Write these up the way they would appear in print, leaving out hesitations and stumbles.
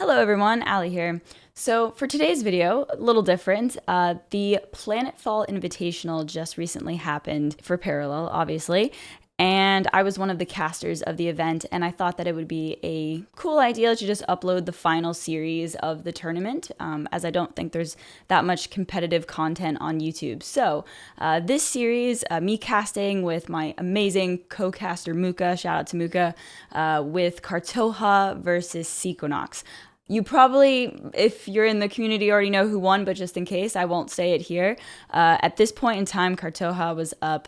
Hello everyone, Allie here. So for today's video, a little different, the Planetfall Invitational just recently happened for Parallel, obviously, and I was one of the casters of the event, and I thought that it would be a cool idea to just upload the final series of the tournament, as I don't think there's that much competitive content on YouTube. So this series, me casting with my amazing co-caster Muka, shout out to Muka, with Kartoha versus Sequinox. You probably, if you're in the community, already know who won, but just in case, I won't say it here. At this point in time, Kartoha was up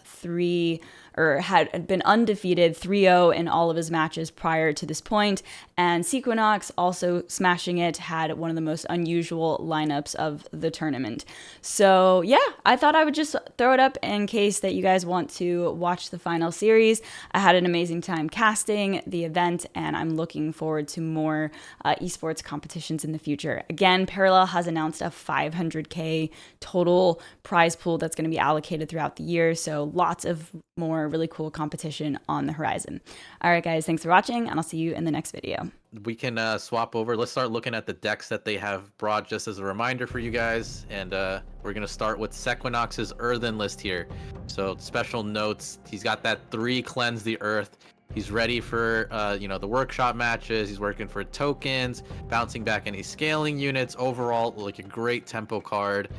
had been undefeated 3-0 in all of his matches prior to this point, and Sequinox, also smashing it, had one of the most unusual lineups of the tournament. So yeah, I thought I would just throw it up in case that you guys want to watch the final series. I had an amazing time casting the event, and I'm looking forward to more esports competitions in the future. Again, Parallel has announced a 500k total prize pool that's going to be allocated throughout the year, so lots of more really cool competition on the horizon. All right, guys, thanks for watching, and I'll see you in the next video. We can swap over. Let's start looking at the decks that they have brought just as a reminder for you guys. And we're going to start with Sequinox's Earthen list here. So special notes, he's got that 3 Cleanse the Earth. He's ready for, the workshop matches. He's working for tokens, bouncing back any scaling units. Overall, like a great tempo card.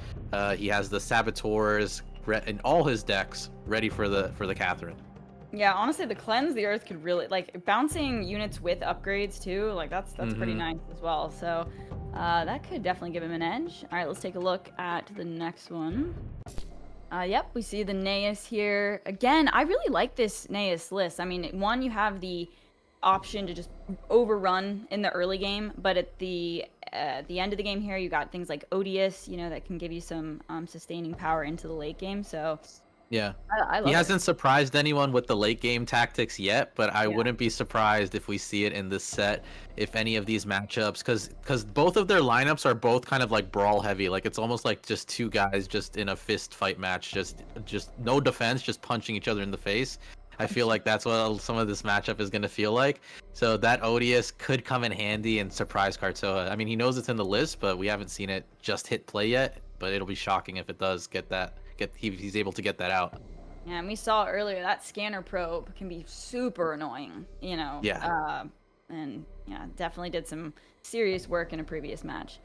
He has the Saboteurs in all his decks ready for the Catherine. Yeah, honestly, the Cleanse the Earth could really, like, bouncing units with upgrades too, like, that's pretty nice as well. So that could definitely give him an edge. All right, let's take a look at the next one. Yep, we see the Naeus here. Again, I really like this Naeus list. I mean, one, you have the option to just overrun in the early game, but at the end of the game here, you got things like Odious, that can give you some sustaining power into the late game. So yeah, I love he it. hasn't surprised anyone with the late game tactics yet, but I wouldn't be surprised if we see it in this set, if any of these matchups, because both of their lineups are both kind of like brawl heavy. Like it's almost like just two guys just in a fist fight match, just no defense, just punching each other in the face. I feel like that's what some of this matchup is going to feel like. So that Odious could come in handy and surprise Kartoha. I mean, he knows it's in the list, but we haven't seen it just hit play yet. But it'll be shocking if it does get that. He's able to get that out. Yeah, and we saw earlier that scanner probe can be super annoying, Yeah. And yeah, definitely did some serious work in a previous match.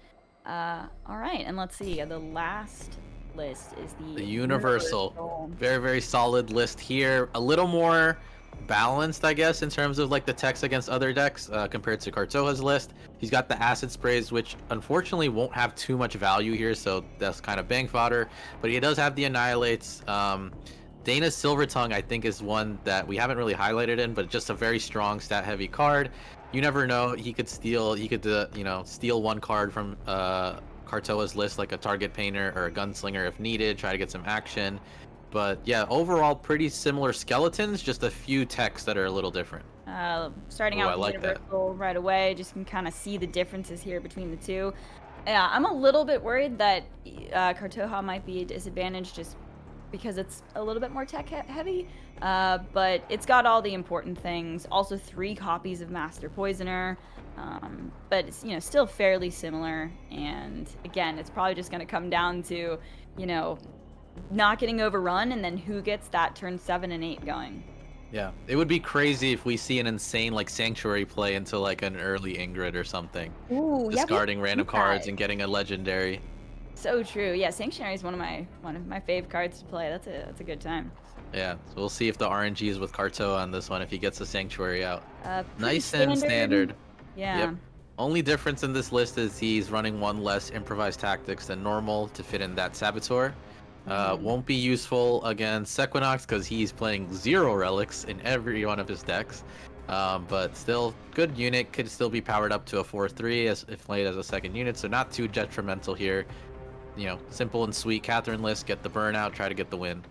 All right, and let's see. The last list is the Universal. Very, very solid list here. A little more balanced, I guess, in terms of like the techs against other decks compared to Kartoha's list. He's got the acid sprays, which unfortunately won't have too much value here, so that's kind of bang fodder. But he does have the annihilates. Dana's Silver Tongue, I think, is one that we haven't really highlighted in, but just a very strong stat heavy card. You never know, he could steal one card from Kartoha's list, like a target painter or a gunslinger if needed, try to get some action. But yeah, overall pretty similar skeletons, just a few techs that are a little different. Starting out with Universal right away, just can kind of see the differences here between the two. Yeah, I'm a little bit worried that Kartoha might be a disadvantage just because it's a little bit more tech heavy, but it's got all the important things. Also 3 copies of Master Poisoner, but it's still fairly similar. And again, it's probably just going to come down to not getting overrun, and then who gets that turn 7 and 8 going. Yeah, it would be crazy if we see an insane like Sanctuary play into like an early Ingrid or something. Ooh, discarding random cards and getting a legendary. So true. Yeah, Sanctuary is one of my fave cards to play. That's a good time. Yeah, so we'll see if the RNG is with Kartoha on this one if he gets the Sanctuary out. Nice and standard. Yeah. Yep. Only difference in this list is he's running 1 less improvised tactics than normal to fit in that Saboteur. Won't be useful against Sequinox because he's playing 0 relics in every one of his decks. But still, good unit, could still be powered up to a 4/3 if played as a second unit, so not too detrimental here. Simple and sweet Catherine list, get the burnout, try to get the win.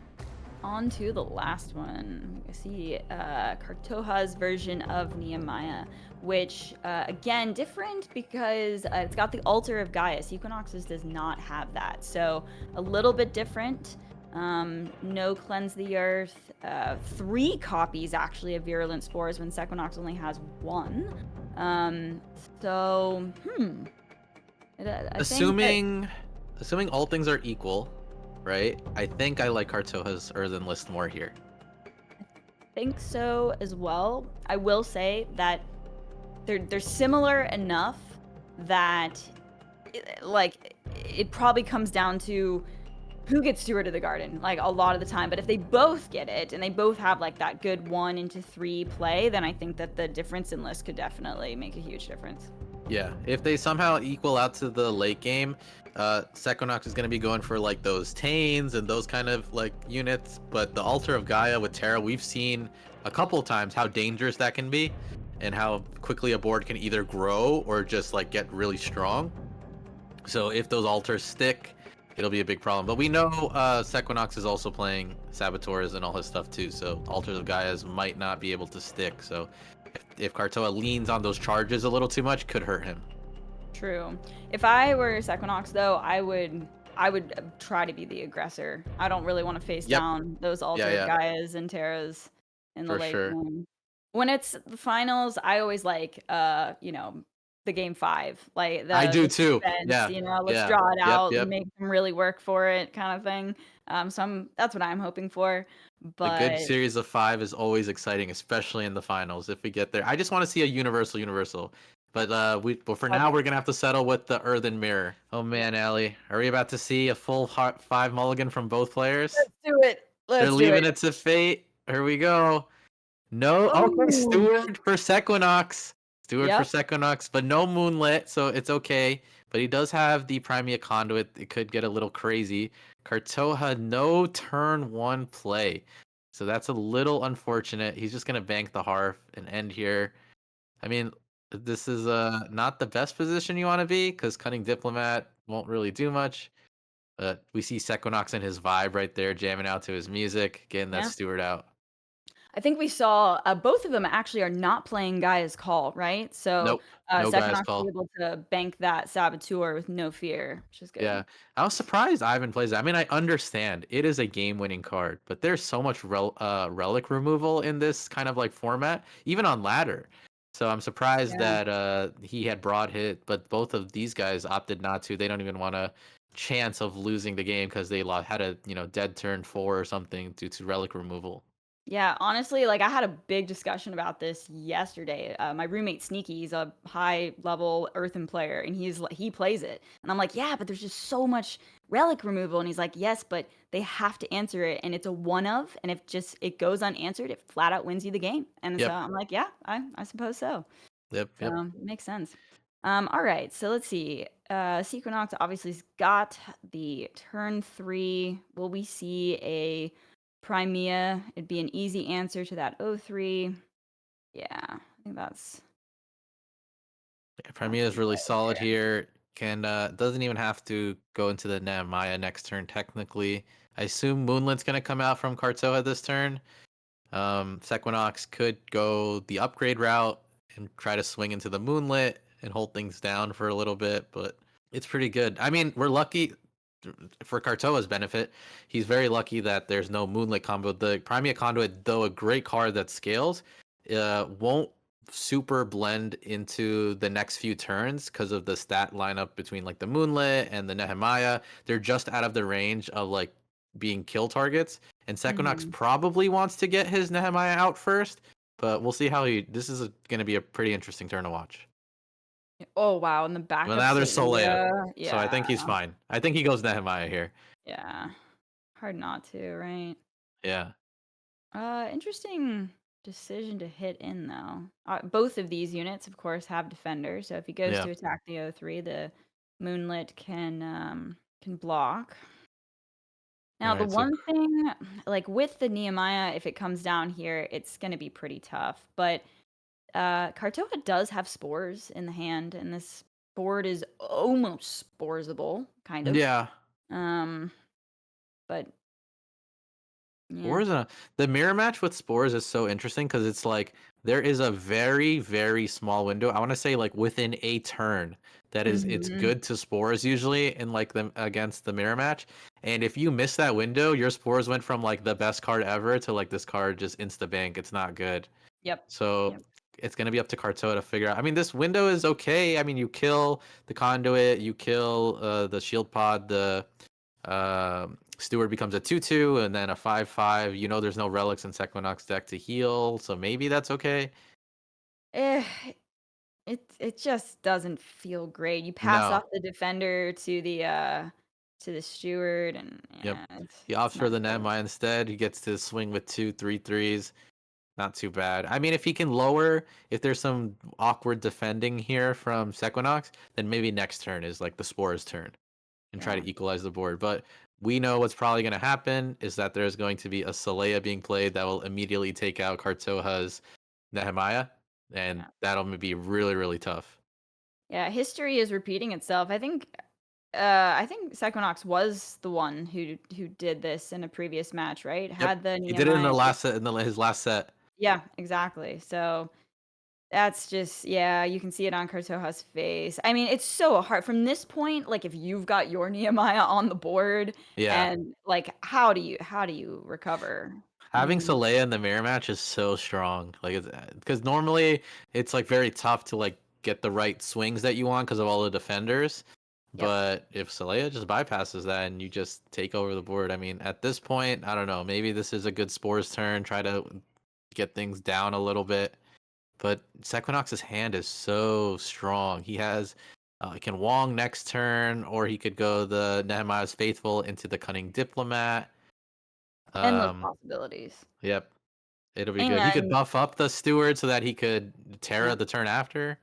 On to the last one. I see Kartoha's version of Nehemiah, which, again, different because it's got the Altar of Gaia. Sequinox's does not have that, so a little bit different. No Cleanse the Earth. 3 copies, actually, of Virulent Spores when Sequinox only has 1. So, I think that Assuming all things are equal, right? I think I like Kartoha's Earthen list more here. think so as well. I will say that they're similar enough that it probably comes down to who gets Steward of the Garden, like a lot of the time. But if they both get it and they both have like that good 1 into 3 play, then I think that the difference in list could definitely make a huge difference. Yeah, if they somehow equal out to the late game, Sequinox is going to be going for like those Tanes and those kind of like units. But the Altar of Gaia with Terra, we've seen a couple times how dangerous that can be and how quickly a board can either grow or just like get really strong. So if those altars stick, it'll be a big problem. But we know Sequinox is also playing Saboteurs and all his stuff too. So Altars of Gaia's might not be able to stick. So if Kartoha leans on those charges a little too much, could hurt him. True. If I were Sequinox, though, I would try to be the aggressor. I don't really want to face Yep. down those Altar Yeah. Gaias and Terras in the For late sure. game. When it's the finals, I always like the game 5, like I do the too. suspense. Yeah. Let's Yeah. draw it Yep. out and Yep. make them really work for it, kind of thing. That's what I'm hoping for. A good But series of 5 is always exciting, especially in the finals if we get there. I just want to see a universal. But for now okay, we're gonna have to settle with the Earthen Mirror. Oh man, Allie, are we about to see a full 5 mulligan from both players? let's do it. They're Let's do leaving it. it to fate. Here we go. No, okay, Oh, Steward for Sequinox. Steward for yep. Sequinox, but no Moonlit, so it's okay. But he does have the Primea Conduit. It could get a little crazy. Kartoha, no turn 1 play. So that's a little unfortunate. He's just going to bank the Hearth and end here. I mean, this is not the best position you want to be because Cunning Diplomat won't really do much. But we see Sequinox and his vibe right there, jamming out to his music, getting that Yeah. Steward out. I think we saw both of them actually are not playing Gaia's Call, right? So Nope, no guy's Sequinox was call. able to bank that Saboteur with no fear, which is good. Yeah, I was surprised Ivan plays that. I mean, I understand it is a game-winning card, but there's so much relic removal in this kind of like format, even on ladder. So I'm surprised Yeah. that he had broad hit, but both of these guys opted not to. They don't even want a chance of losing the game because they had a dead turn 4 or something due to relic removal. Yeah, honestly, like I had a big discussion about this yesterday. My roommate Sneaky, he's a high level earthen player, and he plays it, and I'm like, yeah, but there's just so much relic removal, and he's like, yes, but they have to answer it, and it's a one of, and if just it goes unanswered, it flat out wins you the game, and so Yep, I'm like, yeah, I suppose so. yep. So makes sense. All right, so let's see. Sequinox obviously's got the turn 3. Will we see a Crimea? It'd be an easy answer to that 03. Yeah, I think Premier that's is really right solid there. here. Can doesn't even have to go into the Nehemiah next turn technically. I assume Moonlit's gonna come out from Kartoha this turn. Sequinox could go the upgrade route and try to swing into the Moonlit and hold things down for a little bit, but it's pretty good. I mean, we're lucky for Kartoa's benefit. He's very lucky that there's no Moonlit combo. The Primea Conduit, though a great card that scales, won't super blend into the next few turns because of the stat lineup between like the Moonlit and the Nehemiah. They're just out of the range of like being kill targets. And Sequinox Mhm. probably wants to get his Nehemiah out first, but we'll see how he. This is going to be a pretty interesting turn to watch. Oh wow, and the Well, backup now there's Solea, Solea. so I Yeah, think he's fine. I think he goes Nehemiah here. yeah. Hard not to, right? Yeah. Interesting decision to hit in though. Both of these units, of course, have defenders. So if he goes Yeah. to attack the 03, the Moonlit can block. All Now, the right. So one thing, like with the Nehemiah, if it comes down here, it's going to be pretty tough. But Kartoha does have spores in the hand, and this board is almost sporesable, kind of. yeah, Um, but yeah. Spores. The mirror match with Spores is so interesting because it's like there is a very very small window. I want to say like within a turn that is it's Hmm. good to Spores usually in like them against the mirror match. And if you miss that window, your Spores went from like the best card ever to like this card just insta bank. It's not good. Yep. So Yep. it's gonna be up to Kartoa to figure out. I mean, this window is okay. I mean, you kill the conduit, you kill the shield pod, the steward becomes a 2/2, and then a 5/5. You know, there's no relics in Sequinox deck to heal, so maybe that's okay. Eh, it just doesn't feel great. You pass No. off the defender to the steward, and Yep. yeah, He it's opts for not the good. Nehemiah instead. He gets to swing with 2/3/3s. Not too bad. I mean, if he can lower, if there's some awkward defending here from Sequinox, then maybe next turn is like the Spore's turn and try Yeah. to equalize the board. But we know what's probably going to happen is that there's going to be a Saleya being played that will immediately take out Kartoha's Nehemiah, and Yeah. that'll be really, really tough. Yeah, history is repeating itself. I think Sequinox was the one who did this in a previous match, right? Yep. Had the He did it in Nehemiah. the last set, his last set. Yeah, exactly. So that's just, yeah, you can see it on Kartoha's face. I mean, it's so hard from this point. Like, if you've got your Nehemiah on the board, Yeah. and like, how do you recover? I Having mean, Saleya in the mirror match is so strong. Like, it's because normally it's like very tough to like get the right swings that you want because of all the defenders. yep. But if Saleya just bypasses that and you just take over the board, I mean, at this point, I don't know. Maybe this is a good Spore's turn. Try to get things down a little bit. But Sequinox's hand is so strong. He has he can Wong next turn, or he could go the Nehemiah's Faithful into the Cunning Diplomat. Endless Um, possibilities. yep. It'll be good. He could And buff up the steward so that he could Terra yeah. the turn after.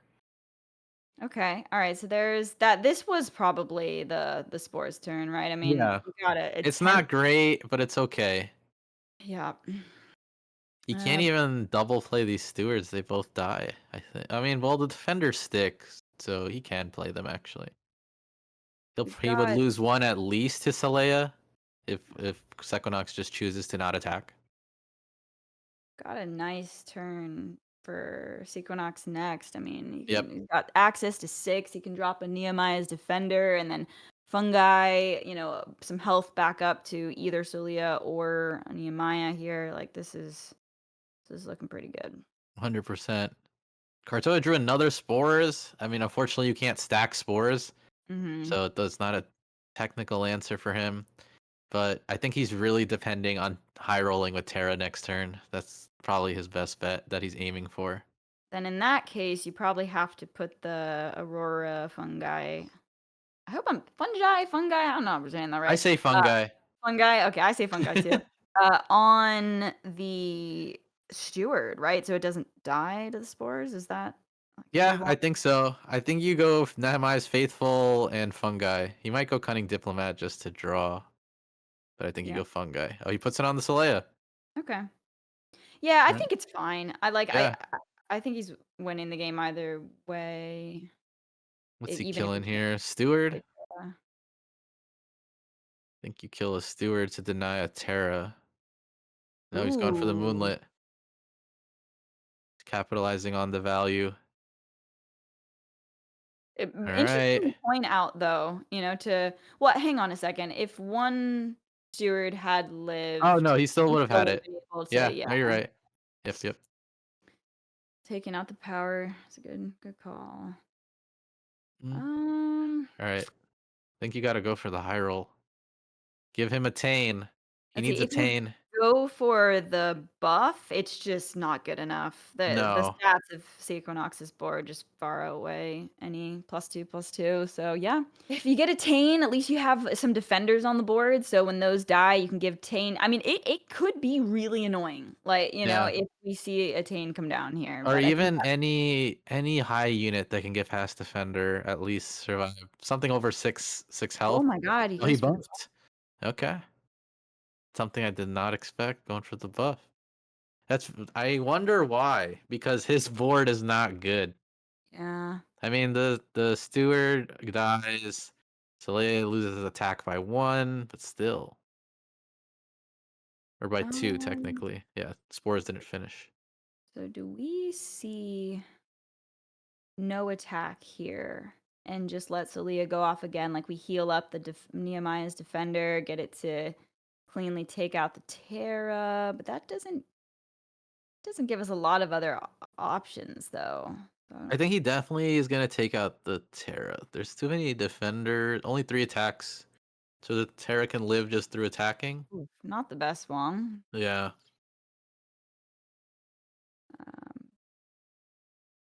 Okay. All right. So there's that. This was probably the Spore's turn, right? I mean, Yeah. you got a It's 10. not great, but it's okay. Yeah. You can't Uh, even double play these stewards. They both die, I think. I mean, well, the defender sticks, so he can play them actually. we've He would got lose one at least to Saleya if Sequinox just chooses to not attack. got a nice turn for Sequinox next. I mean, Yep. he's got access to 6. He can drop a Nehemiah's Defender, and then Fungi, some health back up to either Celia or a Nehemiah here. Like, this is looking pretty good. 100%. Kartoa drew another spores. I mean, unfortunately, you can't stack spores, Mhm. so that's not a technical answer for him. But I think he's really depending on high rolling with Terra next turn. That's probably his best bet that he's aiming for. Then in that case, you probably have to put the Aurora Fungi. I hope I'm fungi. I don't know if I'm saying that I right. say Uh, fungi. Fungi. Okay, I say fungi too. On the steward, right? So it doesn't die to the spores. Is that because you Yeah, I want? think so. I think you go Nehemiah's Faithful and Fungi. He might go Cunning Diplomat just to draw, but I think you Yeah. go Fungi. Oh, he puts it on the Saleya. Okay. Yeah, I All right. think it's fine. I like. I. Yeah. I think he's winning the game either way, What's he even if he killing can't here? Steward? I play Terra. think you kill a Steward to deny a Terra. No, he's going for the Ooh. Moonlit. Capitalizing on the value. All Interesting right. to point out, though, to well, hang on a second. If one steward had Oh lived, no, he still he would have still had would have it. been able to, Yeah, yeah, no, you're right. Yep, yep. taking out the power. It's a good call. Mm. Um, All right. I think you got to go for the high roll. Give him a Tane. He let's see. needs a If you Tane. go for the buff, it's just not good enough. The No. stats of Sequinox's board just far outweigh any +2/+2. So yeah, if you get a Tane, at least you have some defenders on the board. So when those die, you can give Tane. I mean, it could be really annoying, like Yeah. if we see a Tane come down here. Or But I think even any high unit that can get past defender at least survive. Something over six oh health. my god, he Oh, he goes for the buffed. Okay. Something I did not expect going for the buff. That's I wonder why. Because his board is not good. yeah. I mean the steward dies. Soleil loses attack by 1, but still. Or by 2, Um. technically. Yeah, spores didn't finish. So do we see no attack here and just let Celia go off again? Like, we heal up the Nehemiah's defender, get it to cleanly take out the Terra, but that Doesn't give us a lot of other options though. I think he definitely is gonna take out the Terra. There's too many defenders. Only 3 attacks, so the Terra can live just through attacking. Oof, not the best one. Yeah, Um,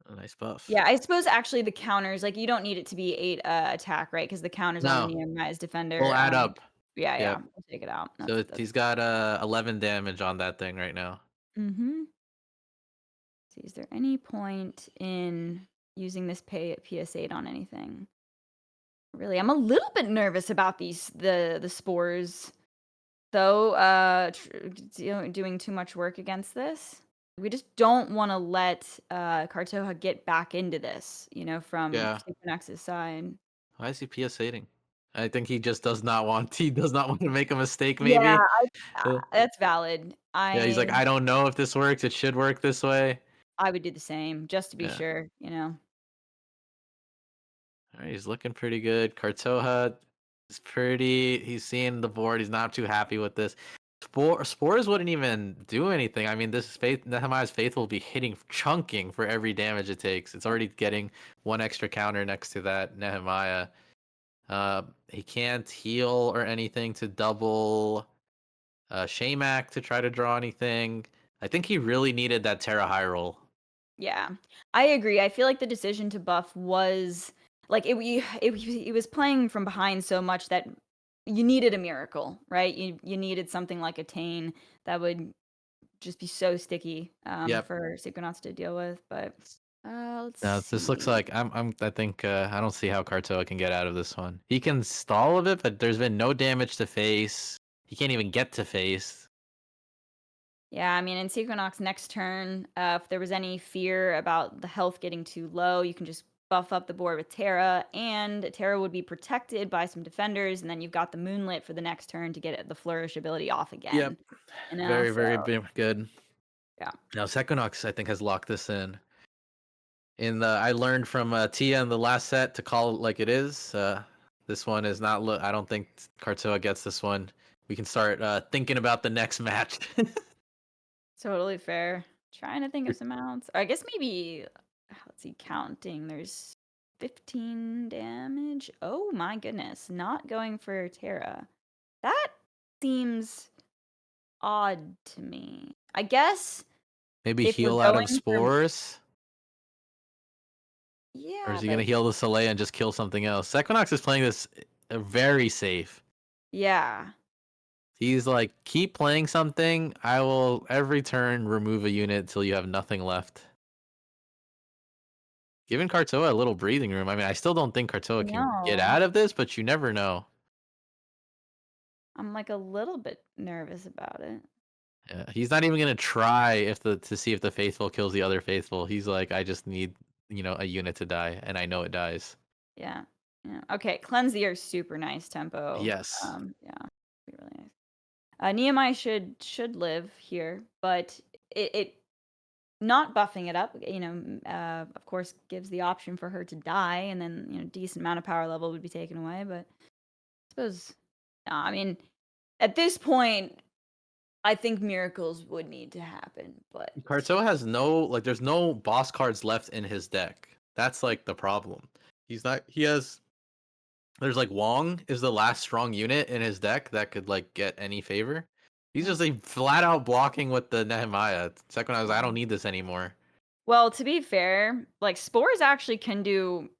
a nice buff. yeah, I suppose actually the counters, like you don't need it to be 8 attack, right? Because the counters on the No, Nehemiah's we'll defender. add up. Yeah, yeah, Yep. we'll take it out. So That's he's got 11 damage on that thing right now. mm-hmm. See, is there any point in using this PS8 on anything? Really, I'm a little bit nervous about the spores though, doing too much work against this. We just don't wanna let, Kartoha get back into this, from Yeah. Sequinox's side. Why is he PSAting? I think he just does not want. He does not want to make a mistake. Yeah, Maybe. Uh, that's valid. yeah, he's like, I don't know if this works. It should work this way. I would do the same just to be Yeah. sure. All right, he's looking pretty good. Kartoha is pretty. He's seeing the board. He's not too happy with this. Spores wouldn't even do anything. I mean, this faith Nehemiah's Faith will be hitting chunking for every damage it takes. It's already getting one extra counter next to that Nehemiah. He can't heal or anything to double Shamak to try to draw anything. I think he really needed that Terra high roll. Yeah, I agree. I feel like the decision to buff was like it was playing from behind so much that you needed a miracle, right? You needed something like a Tane that would just be so sticky Yep. for Sequinox to deal with. But let's Now this looks see. like I think I don't see how Kartoa can get out of this one. He can stall a bit, but there's been no damage to face. He can't even get to face. Yeah, I mean, in Sequinox next turn, if there was any fear about the health getting too low, you can just buff up the board with Terra, and Terra would be protected by some defenders, and then you've got the Moonlit for the next turn to get the Flourish ability off again. Yep. Very, So very good. yeah. Now Sequinox I think has locked this in. I learned from Tia in the last set to call it like it is. This one is not. I don't think Kartoa gets this one. We can start thinking about the next match. Totally fair. Trying to think of some outs. I guess maybe let's see, counting. There's 15 damage. Oh my goodness. Not going for Terra. That seems odd to me. I guess Maybe if we're heal out of going for spores. Or yeah, is he but gonna heal the Soleil and just kill something else? Equinox is playing this very safe. yeah. He's like, keep playing something. I will every turn remove a unit till you have nothing left. Giving Kartoa a little breathing room. I mean, I still don't think Kartoa can get No. out of this, but you never know. I'm like a little bit nervous about it. Yeah, he's not even gonna try to see if the faithful kills the other faithful. He's like, I just need a unit to die, and I know it dies. Yeah. Yeah. Okay, Cleanse the Earth, super nice tempo. Yes. Yeah, be really nice. Nehemiah should live here, but it not buffing it up, of course, gives the option for her to die, and then decent amount of power level would be taken away. But I suppose, no, I mean, at this point, I think miracles would need to happen. But Kartoa has no there's no boss cards left in his deck. That's like the problem. He's not he has There's like Wong is the last strong unit in his deck that could like get any favor. He's yeah. just like flat out blocking with the Nehemiah. Second I was like, I don't need this anymore. Well, to be fair, like spores actually can do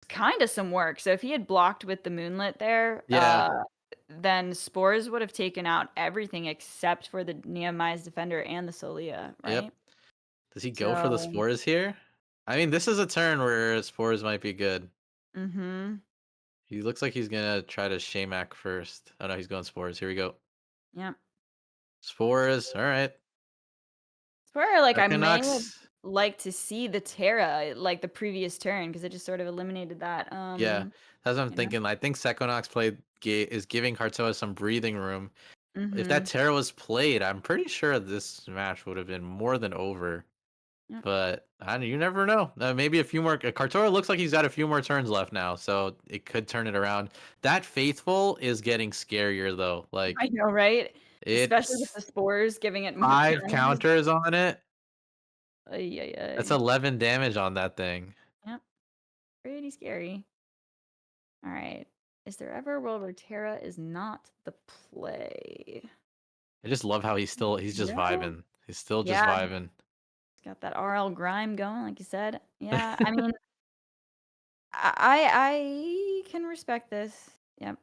kind of some work. So if he had blocked with the moonlit there, Yeah. then spores would have taken out everything except for the Nehemiah's defender and the Solia, Yep. right? Does he go for the So, spores here? I mean, this is a turn where spores might be good. mm-hmm. He looks like he's gonna try to Shamak first. Oh no, he's going spores. Here we go. Yeah. Spores. All right. Where like I may have Equinox. liked to see the Terra like the previous turn because it just sort of eliminated that. Yeah, that's what I'm You know. thinking. I think Sequinox is giving Kartoa some breathing room. If that Mm-hmm. Terra was played, I'm pretty sure this match would have been more than over. Yeah. But you never know. Maybe a few more. Kartora looks like he's got a few more turns left now, so it could turn it around. That faithful is getting scarier though. I Like know, right? Especially with it's the spores giving it more 5 turns. counters on it. Ay, ay, That's ay. 11 damage on that thing. Yep, pretty scary. All right. Is there ever a world where Terra is not the play? I just love how he's just Yeah. vibing. He's still just Yeah, vibing. it's got that RL grime going, like you said. Yeah, I mean, I can respect this. Yep.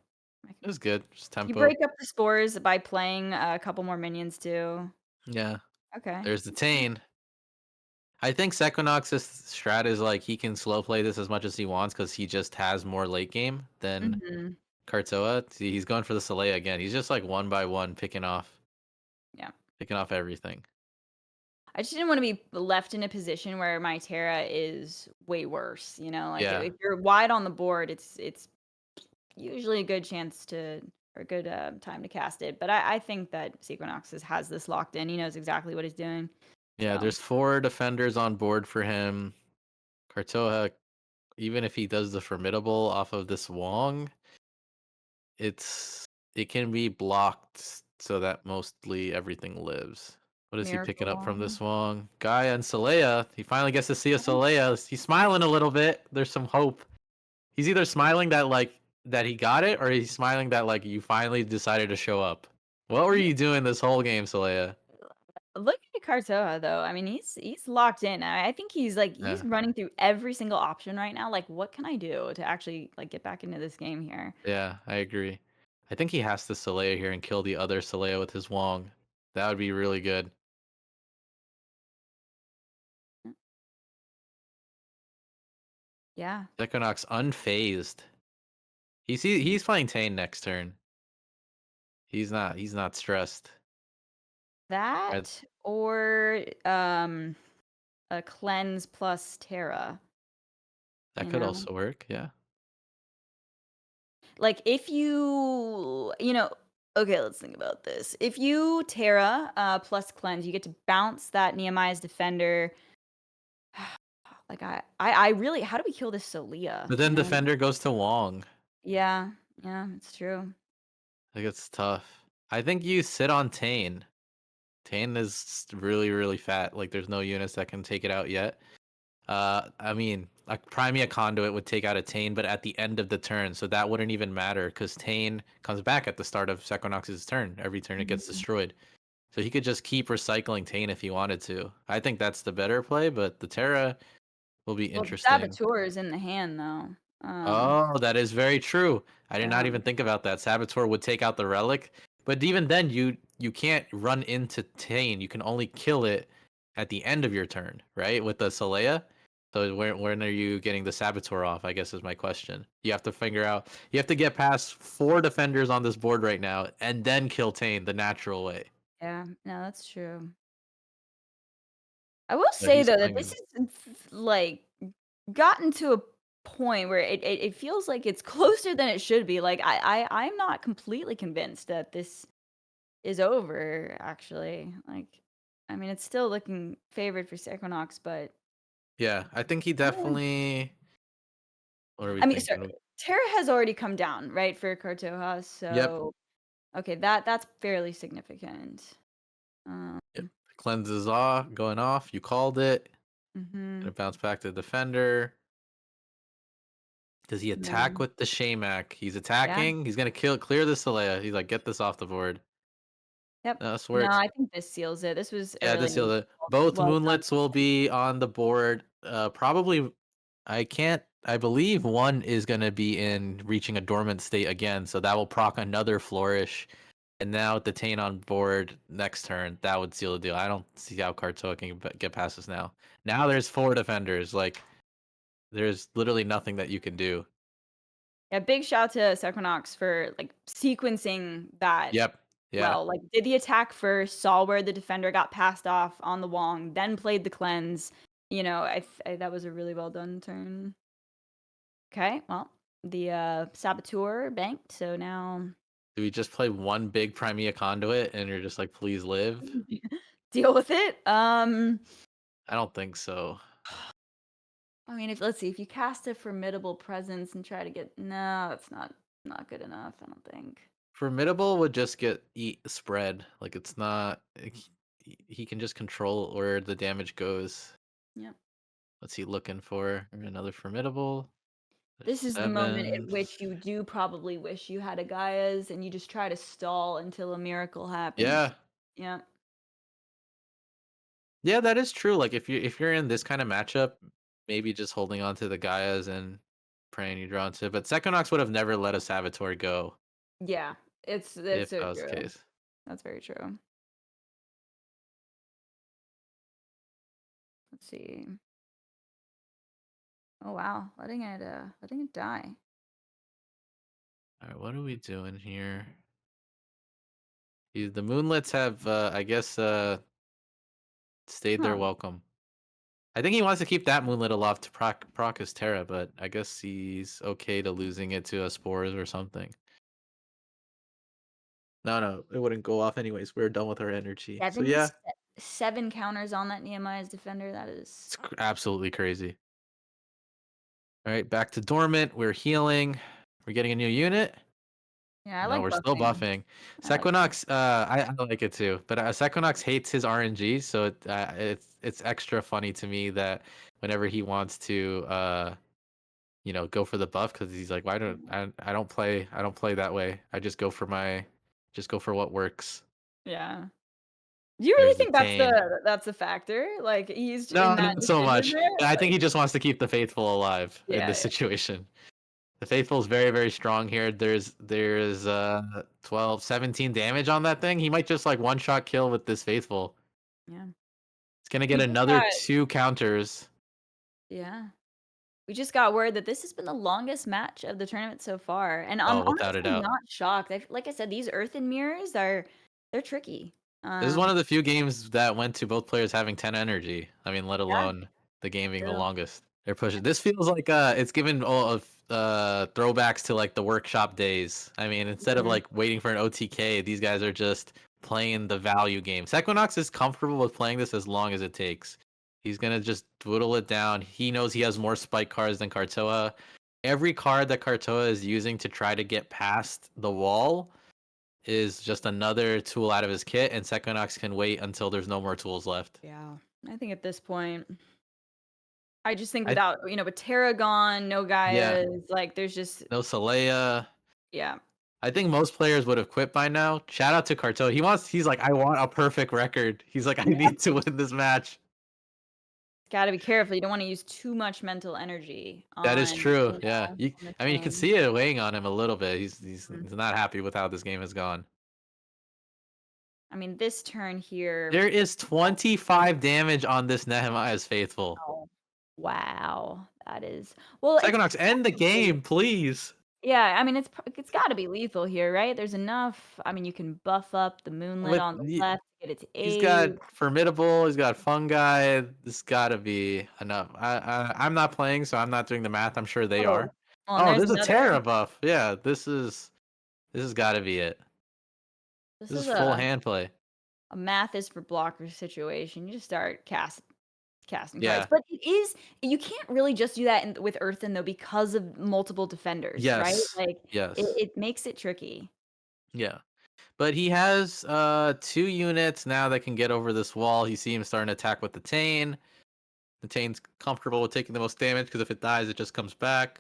I It can. was good. Just You tempo. break up the spores by playing a couple more minions too. Yeah. Okay. There's the Tane. I think Sequinox's strat is like he can slow play this as much as he wants because he just has more late game than Mhm. Kartoha. See, he's going for the Soleil again. He's just like one by one Yeah. picking off everything. I just didn't want to be left in a position where my Terra is way worse, you know? Like Yeah. if you're wide on the board, it's usually a good chance to or a good time to cast it. But I think that Sequinox has this locked in. He knows exactly what he's doing. Yeah, So there's 4 defenders on board for him. Kartoha, even if he does the formidable off of this Wong, it can be blocked so that mostly everything lives. What is he picking up from Miracle. this Wong? Guy and Saleya. He finally gets to see a Saleya. He's smiling a little bit. There's some hope. He's either smiling that like that he got it, or he's smiling that like you finally decided to show up. What were you doing this whole game, Saleya? Look at Kartoha though. I mean, he's locked in. I think he's like he's Yeah, running through every single option right now. Like, what can I do to actually like get back into this game here? yeah, I agree. I think he has to Saleya here and kill the other Saleya with his Wong. That would be really good. Yeah, Equinox unfazed. He's playing Tane next turn. He's not stressed. Right? that or a cleanse plus Terra. That You could know, also work. Yeah. like if you know. Okay, let's think about this. If you Terra plus cleanse, you get to bounce that Nehemiah's defender. Like I really, how do we kill this Solia? But You then know? defender goes to Wong. Yeah, yeah, it's true. Like it's tough. I think you sit on Tane. Tane is really, really fat. Like there's no units that can take it out yet. I mean, a Primea Conduit would take out a Tane, but at the end of the turn, so that wouldn't even matter because Tane comes back at the start of Sequinox's turn. Every turn it gets Mhm. destroyed. So he could just keep recycling Tane if he wanted to. I think that's the better play, but the Terra will be Well, the interesting. Saboteur is in the hand though. Oh, that is very true. I did not Yeah. even think about that. Saboteur would take out the relic, but even then, you can't run into Tane. You can only kill it at the end of your turn, right? With the Saleya. So when are you getting the Saboteur off? I guess is my question. You have to figure out. You have to get past 4 defenders on this board right now, and then kill Tane the natural way. Yeah, no, that's true. I will But say he's though that playing this it. is like gotten to a point where it feels like it's closer than it should be. Like I'm not completely convinced that this is over actually. Like I mean it's still looking favored for Equinox, but Yeah, I think he uh, definitely. What are we I mean sorry, thinking? Terra has already come down, right, for Kartoha, Yep. so okay, that's fairly significant. Um, Yep. Cleanses off, going off. You called it. Gonna mhm. bounce back to the defender. Does he attack Yeah. with the Shamak? He's Yeah. attacking. He's gonna clear the Saleya. He's like, get this off the board. Yep. No, this No, works. I think this seals it. This was a Yeah, really this seals it. Both well done. moonlets will be on the board. Probably. I can't. I believe one is gonna be in reaching a dormant state again, so that will proc another flourish. And now with the Tane on board next turn, that would seal the deal. I don't see how Kartoa can get past this now. Now there's 4 defenders. Like there's literally nothing that you can do. Yeah, big shout to Sequinox for, like, sequencing that Yep. Yeah. well. Like, did the attack first, saw where the defender got passed off on the Wong, then played the cleanse. You know, I that was a really well done turn. Okay, well, the, Saboteur banked, so now Do we just play one big Crimea conduit and you're just like, please live? deal with it. I don't think so. I mean, if let's see, if you cast a Formidable Presence and try to get no, that's not good enough, I don't think. Formidable would just get eat spread. Like it's not. he can just control where the damage goes. Yep. What's he looking for? Another formidable. There's This is the moment at 7. which you do probably wish you had a Gaia's, and you just try to stall until a miracle happens. Yeah. Yeah. Yeah, that is true. Like if you're in this kind of matchup, maybe just holding on to the Gaias and praying you draw into. But Sequinox would have never let a Saboteur go Yeah. It's if so that was the true. case. That's very true. Let's see. Oh, wow. Letting it die. All right, what are we doing here? The Moonlets have, I guess, stayed their Huh. welcome. I think he wants to keep that Moonlit aloft to proc his Terra, but I guess he's okay to losing it to a Spores or something. No, it wouldn't go off anyways. We're done with our energy. So yeah, 7 counters on that Nehemiah's Defender. That is it's absolutely crazy. All right, back to dormant. We're healing. We're getting a new unit. yeah, I No, like we're still buffing. buffing. I like Sequinox, I like it too, but Sequinox hates his RNG, so it's extra funny to me that whenever he wants to go for the buff, because he's like, why don't I don't play that way. I just go for what works. Yeah. Do you really There's the think Tane. that's a factor? Like, he's in No, that not so decision much. there? I think Like, he just wants to keep the faithful alive in yeah, this situation. The faithful is very, very strong here. There's 12, 17 damage on that thing. He might just like one shot kill with this faithful. yeah. It's gonna We get just another got 2 counters. yeah. We just got word that this has been the longest match of the tournament so far, and I'm Oh, without a honestly doubt. not shocked. Like I said, these earthen mirrors they're tricky. This is one Um, of the few games that went to both players having 10 energy. I mean, let yeah, alone the game being the true. longest. They're pushing. This feels like it's given all of throwbacks to like the workshop days. I mean, instead of Mhm. like waiting for an OTK, these guys are just playing the value game. Equinox is comfortable with playing this as long as it takes. He's gonna just dwiddle it down. He knows he has more spike cards than Kartoha. Every card that Kartoha is using to try to get past the wall is just another tool out of his kit, and Sequinox can wait until there's no more tools left. Yeah. I think at this point, I just think I without, with Tarragon, no Yeah, Gaias, like there's just no Saleya. yeah. I think most players would have quit by now. Shout out to Karto. He's like, I want a perfect record. He's like, I Yeah. need to win this match. Gotta be careful. You don't wanna use too much mental energy That is on, true. Yeah. on this I mean, you can game. see it weighing on him a little bit. Mhm. He's not happy with how this game has gone. I mean, this turn here There is 25 damage on this Nehemiah's Faithful. wow. Wow. That is well, it's Psychonauts, end the probably game, please. yeah, I mean, it's gotta be lethal here, right? There's enough I mean, you can buff up the moonlit With on the left to get its He's 8. got formidable. He's got fungi. This got to be enough. I'm not playing, so I'm not doing the math. I'm sure they Oh, are. well, and Oh, there's there's a another Terra buff. Yeah, this has got to be it. this This is is full hand play. a math is for blocker situation. You just start casting cards. Yeah. But it is you can't really just do that with Earthen, though, because of multiple defenders, right? Yes. Like, Yes. it makes it tricky. Yeah. But he has 2 units now that can get over this wall. You see him starting to attack with the Tane. The Tane's comfortable with taking the most damage because if it dies, it just comes back.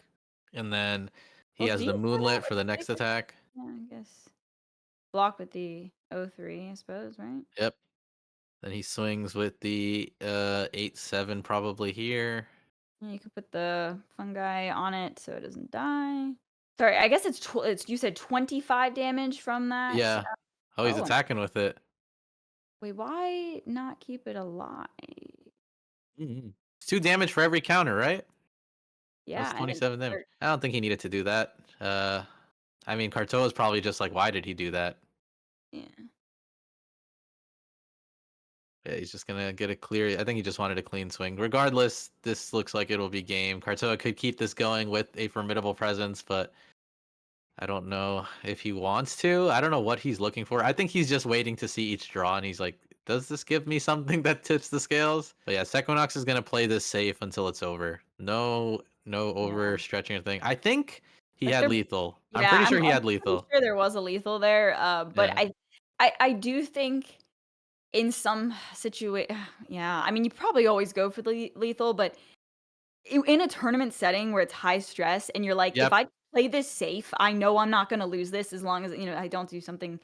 And then he Well, has do the you have that Moonlit for with the the next Sacred? attack. Yeah, I guess. Block with the O3, I suppose, right? Yep. Then he swings with the 8/7 probably here. Yeah, you could put the fungi on it so it doesn't die. Sorry, I guess it's you said 25 damage from that. Yeah. Oh, he's Oh, attacking with it. wait, why not keep it alive? It's 2 damage for every counter, right? That's Yeah, and it's 27 damage. I don't think he needed to do that. I mean, Kartoa's probably just like, why did he do that? yeah. Yeah, he's just gonna get a clear. I think he just wanted a clean swing. Regardless, this looks like it'll be game. Kartoa could keep this going with a formidable presence, but I don't know if he wants to. I don't know what he's looking for. I think he's just waiting to see each draw, and he's like, "Does this give me something that tips the scales?" But yeah, Sequinox is gonna play this safe until it's over. No Yeah. overstretching or thing. I think he Like had there lethal. I'm yeah, pretty I'm sure he I'm had pretty lethal. sure there was a lethal there, but Yeah. I do think in some yeah, I mean, you probably always go for the lethal, but in a tournament setting where it's high stress and you're like, "If Yep, I play this safe, I know I'm not gonna lose this as long as, I don't do something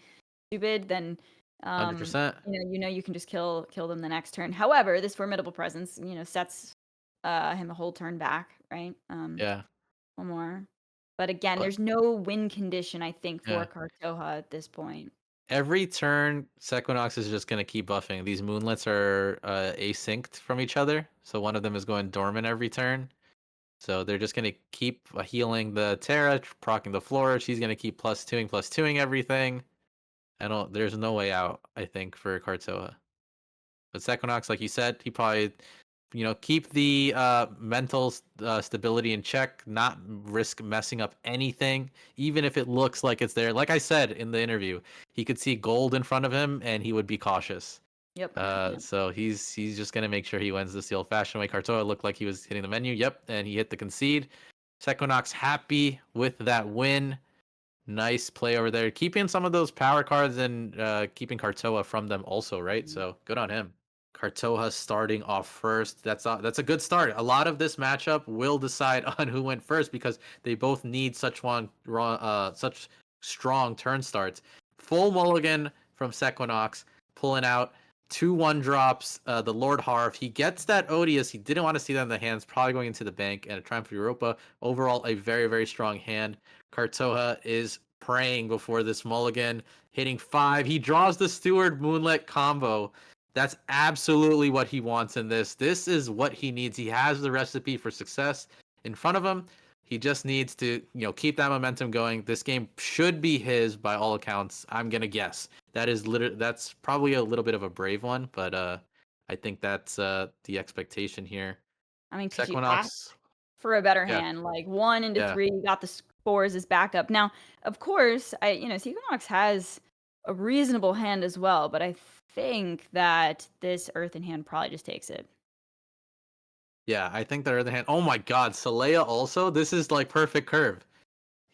stupid," then, um, 100%. you can just kill them the next turn. However, this formidable presence, sets, him a whole turn back, right? Yeah, One more. But again, but there's no win condition, I think, for yeah. Kartoha at this point. Every turn, Sequinox is just gonna keep buffing. These moonlets are asynced from each other, so one of them is going dormant every turn. So they're just gonna keep healing the Terra, proccing the floor. She's gonna keep plus twoing everything. I don't. There's no way out. I think for Kartoa. But Sequinox, like you said, he probably, keep the mental stability in check, not risk messing up anything, even if it looks like it's there. Like I said in the interview, he could see gold in front of him and he would be cautious. Yep. Yep. So he's just gonna make sure he wins this the old-fashioned way. Kartoa looked like he was hitting the menu. Yep, and he hit the concede. Sequinox happy with that win. Nice play over there, keeping some of those power cards and keeping Kartoa from them also, right? So good on him. Kartoha starting off first. That's a good start. A lot of this matchup will decide on who went first because they both need such strong turn starts. Full mulligan from Sequinox, pulling out 2/1 drops. The Lord Harv. He gets that Odious. He didn't want to see that in the hands, probably going into the bank, and a Triumph of Europa. Overall, a very, very strong hand. Kartoha is praying before this mulligan, hitting 5. He draws the Steward Moonlit combo. That's absolutely what he wants in this. This is what he needs. He has the recipe for success in front of him. He just needs to, keep that momentum going. This game should be his by all accounts. I'm gonna guess. That's probably a little bit of a brave one, but I think that's the expectation here. I mean, could you ask Sequinox, for a better yeah, hand? Like 1 into yeah. 3, you got the scores as backup. Now, of course, Sequinox has a reasonable hand as well, but I think that this Earth in hand probably just takes it. Yeah, I think the other hand. Oh my God, Saleya also. This is like perfect curve.